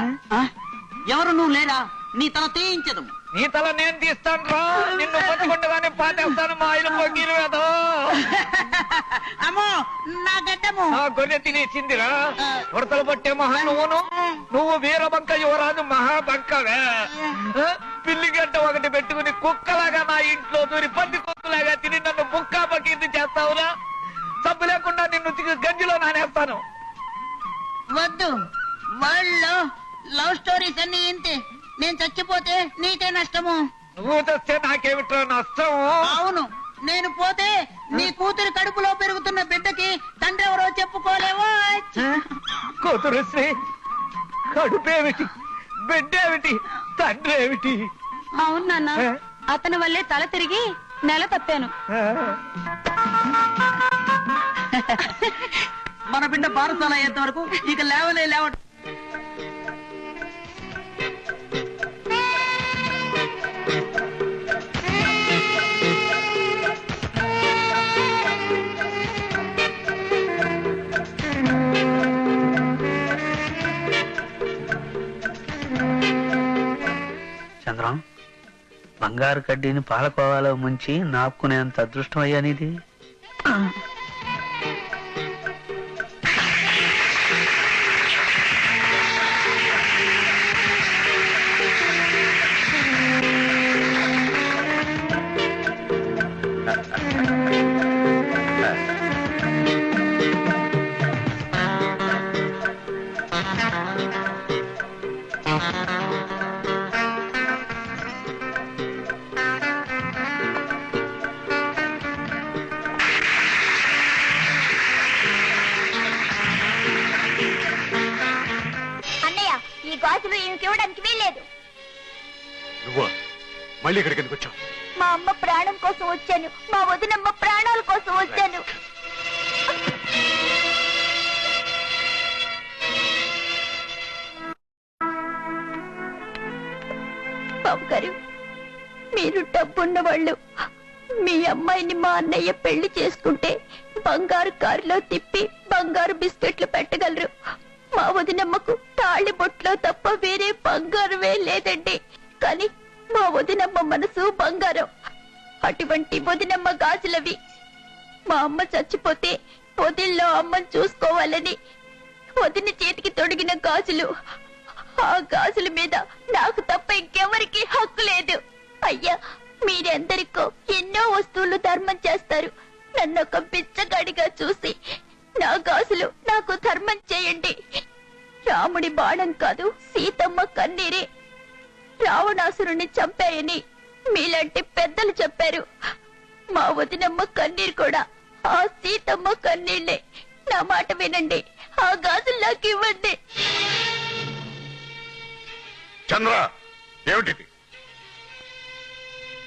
ఎవరు నువ్వు లేరా? నీ తల తీయించదు. నీ తల నేను తీస్తాను రా. నిన్ను పట్టుకుండగానే పాటేస్తాను మా ఇల్లు పొగీలు వేదో. అమ్మో, నా గడ్డము. ఆ గొర్రె తినేసిందిరా. ఉడతలు పట్టే మహా నువ్వు వీరబంక యువరాజు మహాబంకవే. పిల్లి గడ్డ ఒకటి పెట్టుకుని కుక్కలాగా నా ఇంట్లో దూరి పంది కుక్కలాగా తిని నన్ను బుక్కా బకీర్తి చేస్తావురా. సబ్బు లేకుండా నిన్ను గంజిలో నానేస్తాను. వద్దు, వాళ్ళు లవ్ స్టోరీస్ అన్ని ఇంతే. నేను చచ్చిపోతే నీకే నష్టము. నువ్వు తెస్తే నాకేమిట్రా నష్టం? అవును, నేను పోతే నీ కూతురు కడుపులో పెరుగుతున్న బిడ్డకి తండ్రి ఎవరో చెప్పుకోలేవో. కూతురు శ్రీ, కడుపేమిటి, బిడ్డేమిటి, తండ్రి ఏమిటి? అవును నాన్న, అతని వల్లే తల తిరిగి నెల తప్పాను. మన బిడ్డ బారసాల అయ్యేంత వరకు ఇక లేవలే లేవట. చంద్రం, బంగారు కడ్డీని పాలకోవాలో ముంచి నాపుకునేంత అదృష్టం అయ్యా నీది. గాజులు ఈమెకి ఇవ్వడానికి వీల్లేదు. నువ్వా మళ్ళీ ఇక్కడికి ఎందుకు వచ్చావు? మా అమ్మ ప్రాణం కోసం వచ్చాను. మా వదినమ్మ ప్రాణాల కోసం వచ్చాను. బాబు గారు, మీరు డబ్బున్న వాళ్ళు. మీ అమ్మాయిని మా అన్నయ్య పెళ్లి చేసుకుంటే బంగారు కారులో తిప్పి బంగారు బిస్కెట్లు పెట్టగలరు. మా వదినమ్మకు తాళి బొట్లో తప్ప వేరే బంగారమే లేదండి. కానీ మా వదినమ్మ మనసు బంగారం. అటువంటి వదినమ్మ గాజులవి. మా అమ్మ చచ్చిపోతే వదిల్లో అమ్మని చూసుకోవాలని వదిన చేతికి తొడిగిన గాజులు. ఆ గాజుల మీద నాకు తప్ప ఇంకెవరికి హక్కు లేదు. అయ్యా, మీరెందరికో ఎన్నో వస్తువులు ధర్మం చేస్తారు. నన్ను ఒక బిచ్చగాడిగా చూసి నా గాజులు నాకు ధర్మం చేయండి. రాముడి బాణం కాదు, సీతమ్మ కన్నీరే రావణాసురుణ్ణి చంపాయని మీలాంటి పెద్దలు చెప్పారు. మా వదినమ్మ కన్నీరు కూడా ఆ సీతమ్మ కన్నీళ్లే. నా మాట వినండి, ఆ గాజులు నాకు ఇవ్వండి. చంద్ర, ఏమిటిది?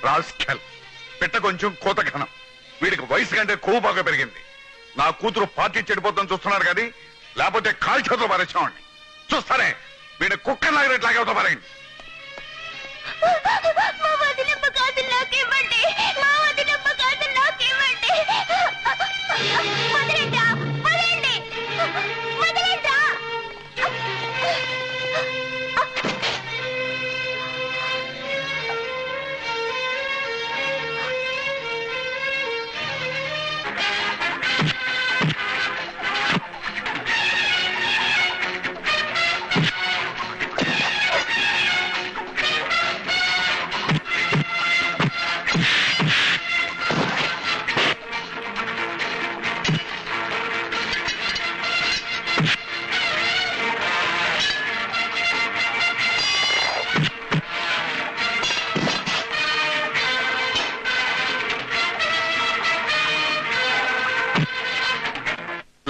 రాస్కెల్, పిట్ట కొంచెం కూత ఘనం. వీడికి వయసు కంటే కొవ్వు బాగా పెరిగింది. నా కూతురు పార్టీ చెడిపోతుందని చూస్తున్నారు కానీ లేకపోతే కాలు చేతులు పారేసామండి. చూస్తారే వీడి కుక్క లాగినట్లాగే అవుతా పారండి.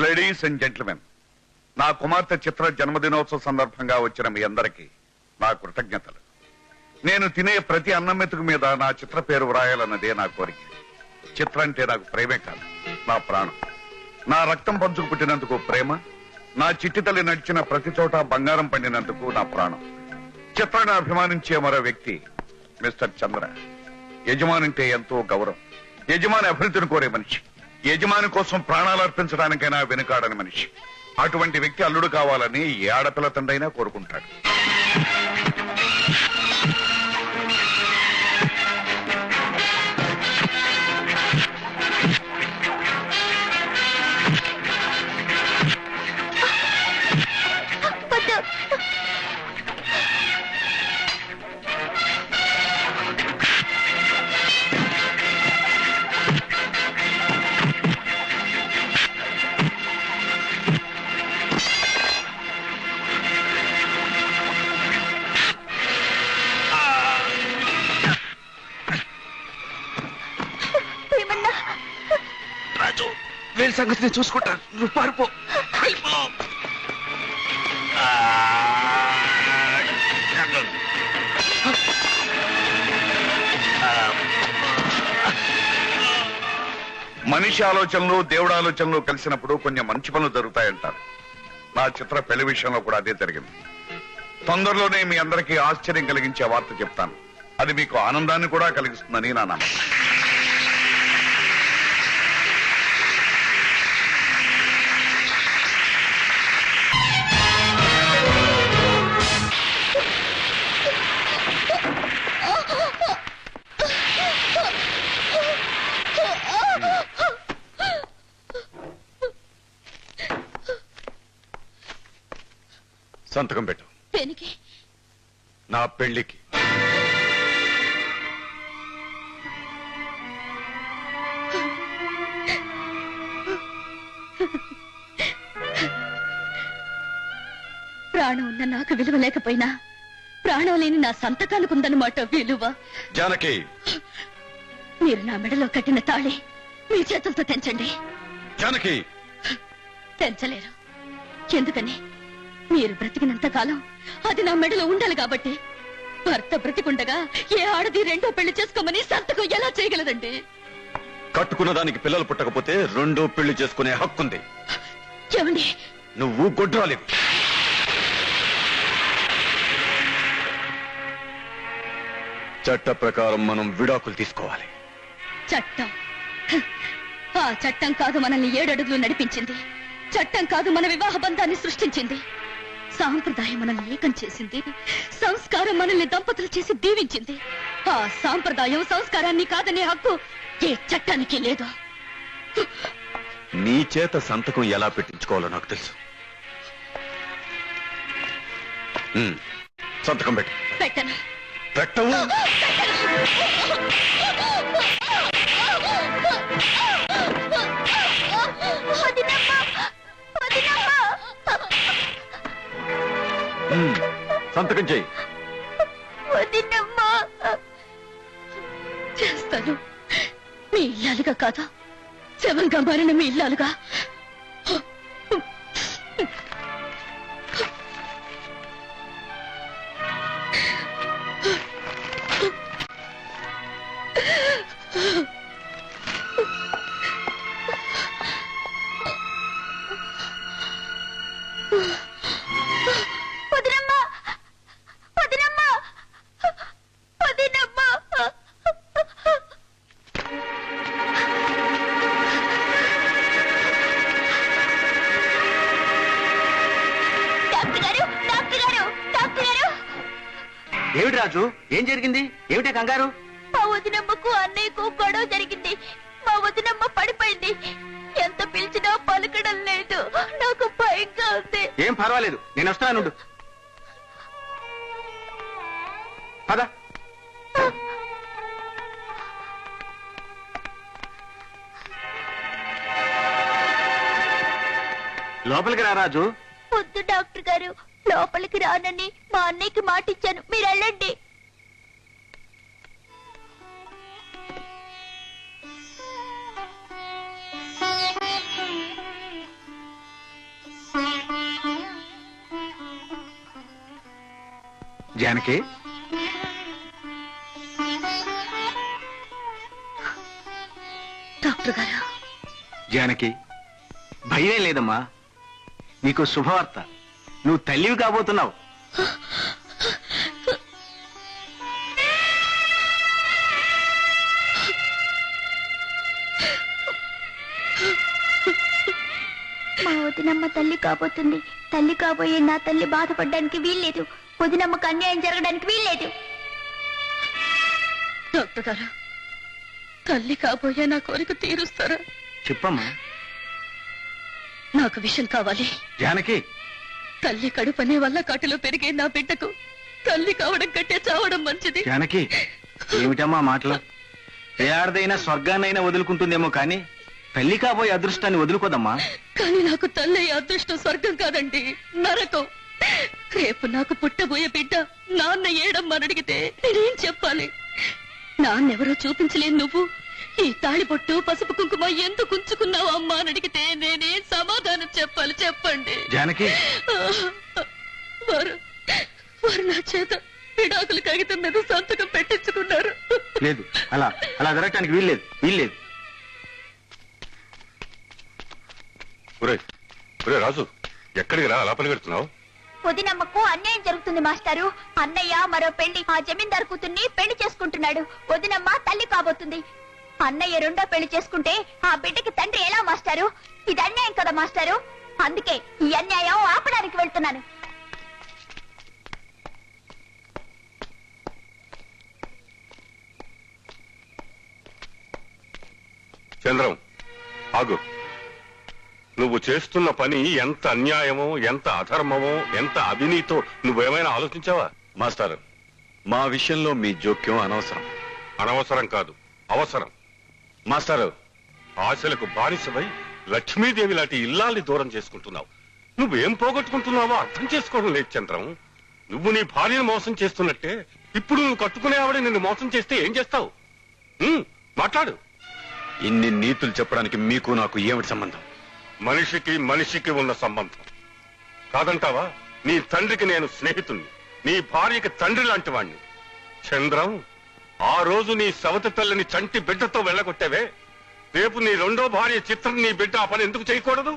లేడీస్ అండ్ జెంట్మెన్, నా కుమార్తె చిత్ర జన్మదినోత్సవ సందర్భంగా వచ్చిన మీ అందరికీ నా కృతజ్ఞతలు. నేను తినే ప్రతి అన్నం మెతుకు మీద నా చిత్ర పేరు వ్రాయాలన్నదే నా కోరిక. చిత్ర అంటే నాకు ప్రేమే కాదు, నా ప్రాణం. నా రక్తం పంచుకు పుట్టినందుకు ప్రేమ, నా చిట్టి తల్లి నడిచిన ప్రతి చోట బంగారం పండినందుకు నా ప్రాణం. చిత్రాన్ని అభిమానించే మరో వ్యక్తి మిస్టర్ చంద్ర. యజమానంటే ఎంతో గౌరవం. యజమాని అభివృద్ధిని కోరే మనిషి. యజమాని కోసం ప్రాణాలు అర్పించడానికైనా వెనుకాడని మనిషి. అటువంటి వ్యక్తి అల్లుడు కావాలని ఏ ఆడపిల్ల తండ్రైనా కోరుకుంటాడు. వీళ్ళ సంగతి నేను చూసుకుంటాను. నువ్వు పారిపో. మనిషి ఆలోచనలు దేవుడు ఆలోచనలు కలిసినప్పుడు కొన్ని మంచి పనులు జరుగుతాయంటారు. నా చిత్ర పెళ్లి విషయంలో కూడా అదే జరిగింది. తొందరలోనే మీ అందరికీ ఆశ్చర్యం కలిగించే వార్త చెప్తాను. అది మీకు ఆనందాన్ని కూడా కలిగిస్తుందని నా నమ్మకం. సంతకం పెట్టు. దేనికి? నా పెళ్లికి. ప్రాణం ఉన్న నాకు విలువ లేకపోయినా ప్రాణం లేని నా సంతకానికి ఉందన్నమాట విలువ. జానకి, మీరు నా మెడలో కట్టిన తాళి మీ చేతులతో తెంచండి. జానకి, తెంచలేరు. ఎందుకని? మీరు బ్రతికినంత కాలం అది నా మెడలో ఉండాలి కాబట్టి. భర్త బ్రతికుండగా ఏ ఆడది రెండో పెళ్లి చేసుకోమని సంతకం ఎలా చేయగలదండి? కట్టుకున్న దానికి పిల్లలు పుట్టకపోతే రెండో పెళ్లి చేసుకునే హక్కుంది. ఏమండి? నువ్వు గొడ్రాలివి. చట్ట ప్రకారం మనం విడాకులు తీసుకోవాలి. చట్టం? ఆ చట్టం కాదు మనల్ని 7 అడుగులు నడిపించింది. చట్టం కాదు మన వివాహ బంధాన్ని సృష్టించింది. సాంప్రదాయం మనల్ని ఏకం చేసింది. సంస్కారం మనల్ని దంపతులు చేసి దీవించింది. ఆ సాంప్రదాయం సంస్కారాన్ని కాదనే హక్కు ఏ చట్టానికి లేదు. నీ చేత సంతకం ఎలా పెట్టించుకోవాలో నాకు తెలుసు. సంతకం పెట్టు. పెట్టను. పెట్టవు. సంతకం చెయ్యి. చేస్తాను. మీ ఇల్లాలుగా కాదా, శవంగా మారిన మీ ఇల్లాలుగా. ఏమిటి రాజు, ఏం జరిగింది? ఏమిటే కంగారు? మా వదినమ్మకు అన్నయ్యకు గొడవ జరిగింది. మా వదినమ్మ పడిపోయింది. ఎంత పిలిచినా పలకడం లేదు. నాకు భయంగా ఉంది. ఏం పర్వాలేదు, నేను వస్తాను. పద. లోపలికి రా రాజు. వద్దు డాక్టర్ గారు, లోపలికి రానని మా అన్నయ్యకి మాటిచ్చాను. మీరు వెళ్ళండి. జానకి, డాక్టర్ గారు. జానకి, భయం లేదమ్మా. నీకు శుభవార్త, నువ్వు తల్లివి కాబోతున్నావు. మా వదినమ్మ తల్లి కాబోతుంది. తల్లి కాబోయే నా తల్లి బాధపడడానికి వీల్లేదు. వదినమ్మకు అన్యాయం జరగడానికి వీల్లేదు. డాక్టర్ గారు, తల్లి కాబోయే నా కోరిక తీరుస్తారా? చెప్పమ్మా. నాకు విషయం కావాలి. జానకి, తల్లి కడుపనే వల్ల కాటిలో పెరిగే నా బిడ్డకు తల్లి కావడం కంటే చావడం మంచిది. జానకి, ఏమిటమ్మా మాటలు? ఏ ఆడదైనా స్వర్గాన్నైనా వదులుకుంటుందేమో కానీ తల్లి కాబోయే అదృష్టాన్ని వదులుకోదమ్మా. కానీ నాకు తల్లి అయ్యే అదృష్టం స్వర్గం కాదండి, నరకం. రేపు నాకు పుట్టబోయే బిడ్డ నాన్న ఏడమ్మని అడిగితే నేనేం చెప్పాలి? నాన్నెవరో చూపించలేను నువ్వు ఈ తాళిబొట్టు పసుపు కుంకుమ ఎందుకు ఉంచుకున్నావు అమ్మా అని అడిగితే నేనేం సమాధానం చెప్పాలి చెప్పండి? జానకి, వారు నా చేత విడాకుల కాగితం మీద సంతకం పెట్టించుకున్నారు. లేదు, అలా అలా జరగటానికి వీల్లేదు, వీల్లేదు. రాజు, ఎక్కడికి రా అలా పరిగెడుతున్నావు? వదినమ్మకు అన్యాయం జరుగుతుంది మాస్టారు. అన్నయ్య మరో పెళ్లి ఆ జమీందారు కూతుర్ని పెళ్లి చేసుకుంటున్నాడు. వదినమ్మ తల్లి కాబోతుంది. అన్నయ్య రెండో పెళ్లి చేసుకుంటే ఆ బిడ్డకి తండ్రి ఎలా మాస్టారు? ఇది అన్యాయం కదా మాస్టారు. అందుకే ఈ అన్యాయం ఆపడానికి వెళ్తున్నాను. చంద్రం, ఆగు. నువ్వు చేస్తున్న పని ఎంత అన్యాయమో, ఎంత అధర్మమో, ఎంత అవినీతో నువ్వేమైనా ఆలోచించావా? మాస్టర్, మా విషయంలో మీ జోక్యం అనవసరం. అనవసరం కాదు, అవసరం. మాస్టర్, ఆశలకు బానిసవై లక్ష్మీదేవి లాంటి ఇల్లాల్ని దూరం చేసుకుంటున్నావు. నువ్వేం పోగొట్టుకుంటున్నావో అర్థం చేసుకోవడం లేదు చంద్రం. నువ్వు నీ భార్యను మోసం చేస్తున్నట్టే ఇప్పుడు నువ్వు కట్టుకునే ఆవిడ నిన్ను మోసం చేస్తే ఏం చేస్తావు? మాట్లాడు. ఇన్ని నీతులు చెప్పడానికి మీకు నాకు ఏమిటి సంబంధం? మనిషికి మనిషికి ఉన్న సంబంధం కాదంటావా? నీ తండ్రికి నేను స్నేహితుణ్ణి, నీ భార్యకి తండ్రి లాంటి వాణ్ణి. చంద్రం, ఆ రోజు నీ సవతి తల్లిని చంటి బిడ్డతో వెళ్ళగొట్టావే, రేపు నీ రెండో భార్య చిత్రం నీ బిడ్డ ఆ పని ఎందుకు చేయకూడదు?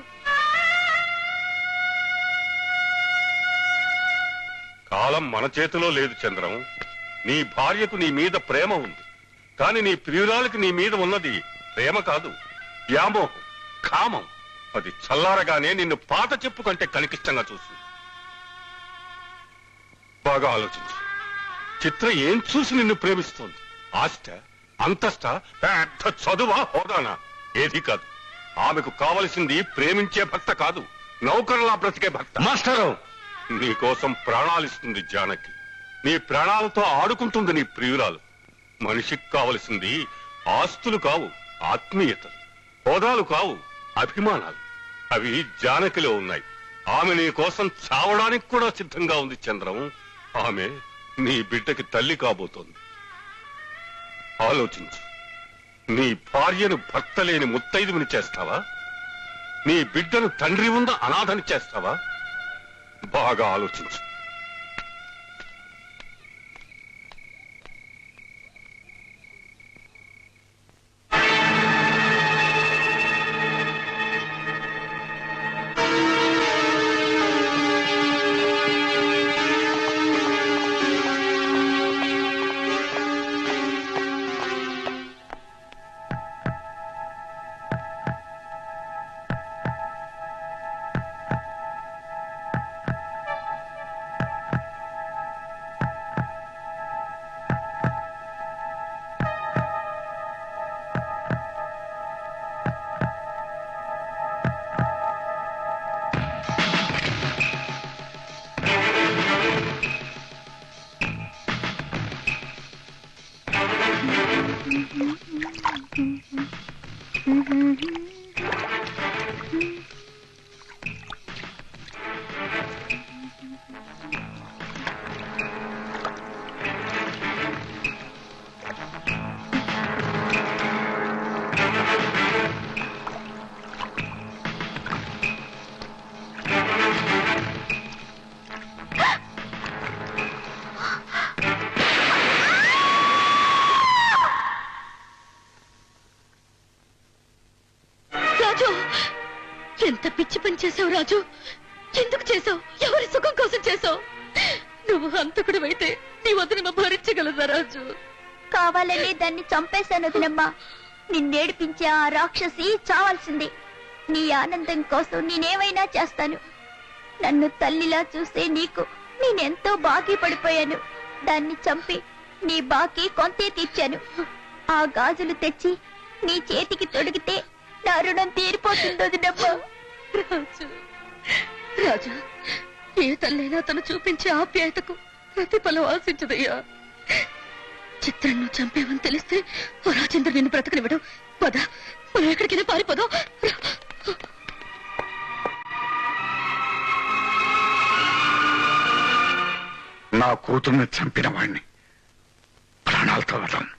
కాలం మన చేతిలో లేదు చంద్రం. నీ భార్యకు నీ మీద ప్రేమ ఉంది, కాని నీ ప్రియురాలకి నీ మీద ఉన్నది ప్రేమ కాదు, వ్యామోహం, కామం. అది చల్లారగానే నిన్ను పాత చెప్పు కంటే కనికిష్టంగా చూస్తుంది. బాగా ఆలోచించు. చిత్ర ఏం చూసి నిన్ను ప్రేమిస్తోంది? ఆస్త, అంతస్త, పెద్ద చదువా, హోదానా? ఏది కాదు. ఆమెకు కావలసింది ప్రేమించే భర్త కాదు, నౌకరులా బ్రతికే భర్త. మాస్టరు, నీకోసం ప్రాణాలిస్తుంది జానకి, నీ ప్రాణాలతో ఆడుకుంటుంది నీ ప్రియురాలు. మనిషికి కావలసింది ఆస్తులు కావు, ఆత్మీయతలు, హోదాలు కావు, అభిమానాలు. అవి జానకిలో ఉన్నాయి. ఆమె నీ కోసం చావడానికి కూడా సిద్ధంగా ఉంది చంద్రం. ఆమె నీ బిడ్డకి తల్లి కాబోతోంది. ఆలోచించు. నీ భార్యను భర్త లేని ముత్తైదువుని చేస్తావా? నీ బిడ్డను తండ్రి ఉన్న అనాథని చేస్తావా? బాగా ఆలోచించు. ఎంత పిచ్చి పని చేసావు రాజు? ఎందుకు చేసావు? ఎవరి సుఖం కోసం చేసావు? నువ్వు హంతకుడివైతే నీ వదిన భరించగలదా రాజు? కావాలని దాన్ని చంపేశాను వదినమ్మా. నిన్నేడిపించే ఆ రాక్షసి చావాల్సింది. నీ ఆనందం కోసం నేనేమైనా చేస్తాను. నన్ను తల్లిలా చూసే నీకు నేనెంతో బాకీ పడిపోయాను. దాన్ని చంపి నీ బాకీ కొంతే తీర్చాను. ఆ గాజులు తెచ్చి నీ చేతికి తొడిగితే నా రుణం తీరిపోతుంది వదినమ్మా. రాజు, రాజు, ఏ తల్లైనా తను చూపించే ఆప్యాయతకు ప్రతిఫలం ఆశించదయ్యా. చిత్రం నువ్వు చంపేవని తెలిస్తే ఓ రాజేంద్ర నిన్ను బ్రతకనివ్వడు. పద, మనం ఎక్కడికైనా పారిపోదాం. నా కూతుర్ని చంపిన వాణ్ణి ప్రాణాలతో వదలను.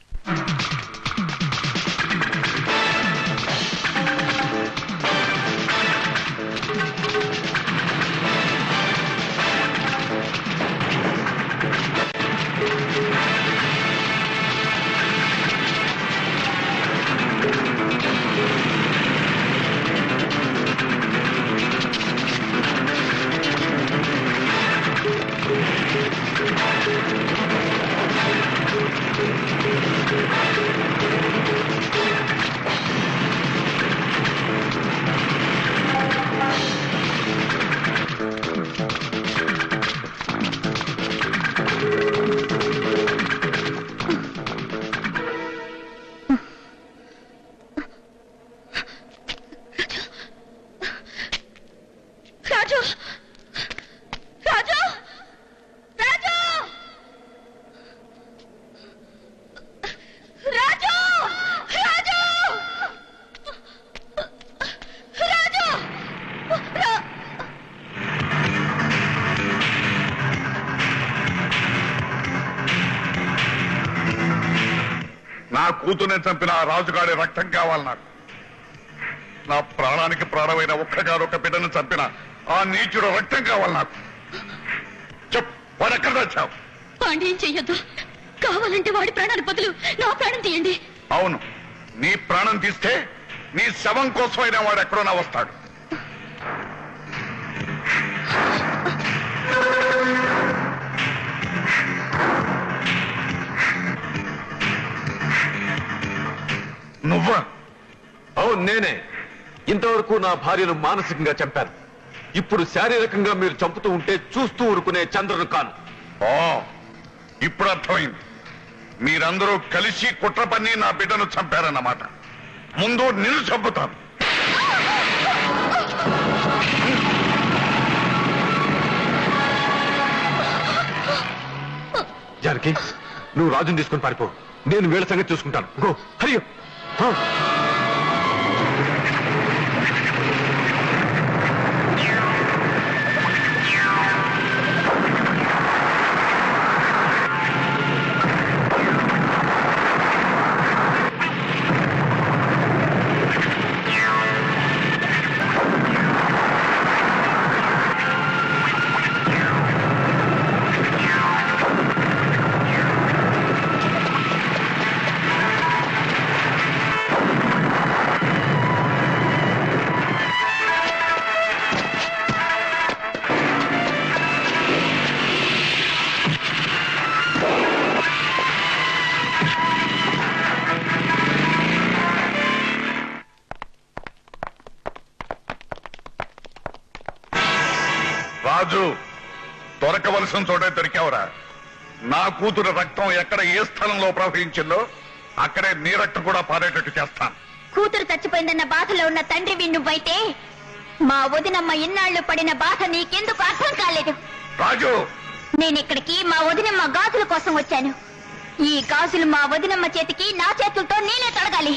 నా కూతుర్ని చంపిన ఆ రాజుగాడి రక్తం కావాలి నాకు. నా ప్రాణానికి ప్రాణమైన ఒక్కగారొక్క బిడ్డను చంపిన ఆ నీచుడు రక్తం కావాలి నాకు. చెప్పు, వాడు ఎక్కడ తెచ్చావు? పాండ్యం చెయ్యొద్దు. కావాలంటే వాడి ప్రాణాన్ని బదులు నా ప్రాణం తీయండి. అవును, నీ ప్రాణం తీస్తే నీ శవం కోసమైనా వాడు ఎక్కడోనా వస్తాడు. నువ్వా? అవును, నేనే. ఇంతవరకు నా భార్యను మానసికంగా చంపాను. ఇప్పుడు శారీరకంగా మీరు చంపుతూ ఉంటే చూస్తూ ఊరుకునే చంద్రుడు కాను. ఓ, ఇప్పుడు అర్థమైంది. మీరందరూ కలిసి కుట్ర పన్ని నా బిడ్డను చంపారన్నమాట. ముందు నిన్ను చంపుతాను. జానకి, నువ్వు రాజుని తీసుకుని పారిపో. నేను వీళ్ళ సంగతి చూసుకుంటాను. గో, హరియో. రాజు, దొరకవలసిన చోటే దొరికావురా. నా కూతురు రక్తం ఎక్కడ ఏ స్థలంలో ప్రవహించిందో అక్కడే నీ రక్తం కూడా పారేటట్టు చేస్తాను. కూతురు చచ్చిపోయిందన్న బాధలో ఉన్న తండ్రివి నువ్వైతే మా వదినమ్మ ఇన్నాళ్లు పడిన బాధ నీకెందుకు అర్థం కాలేదు? రాజు, నేనిక్కడికి మా వదినమ్మ గాజుల కోసం వచ్చాను. ఈ గాజులు మా వదినమ్మ చేతికి నా చేతులతో నేనే తొడగాలి.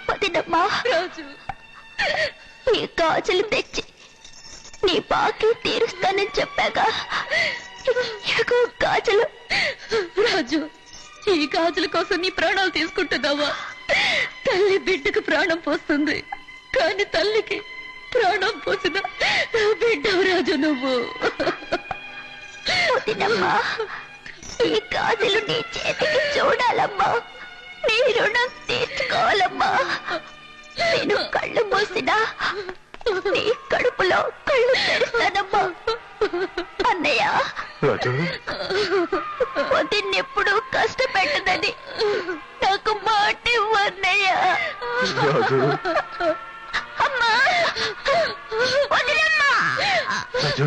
వదినమ్మా, ఈ గాజులు తెచ్చి నీ బాకీ తీరుస్తానని చెప్పాగా, గాజులు. రాజు, ఈ గాజుల కోసం నీ ప్రాణాలు తీసుకుంటున్నావా? తల్లి బిడ్డకు ప్రాణం పోస్తుంది, కానీ తల్లికి ప్రాణం పోసిన బిడ్డవు రాజు నువ్వు. వదినమ్మా, ఈ గాజులు నీ చేతికి చూడాలమ్మా, నీ రుణం తీర్చుకోవాలమ్మా. నేను కళ్ళు మూసినా నీ కడుపులో కళ్ళు తెరుస్తానమ్మా. అన్నయ్య, వదిన్నెప్పుడు కష్టపెట్టదని నాకు మాట ఇవ్వు అన్నయ్య. అమ్మా, వదినమ్మా. రాజు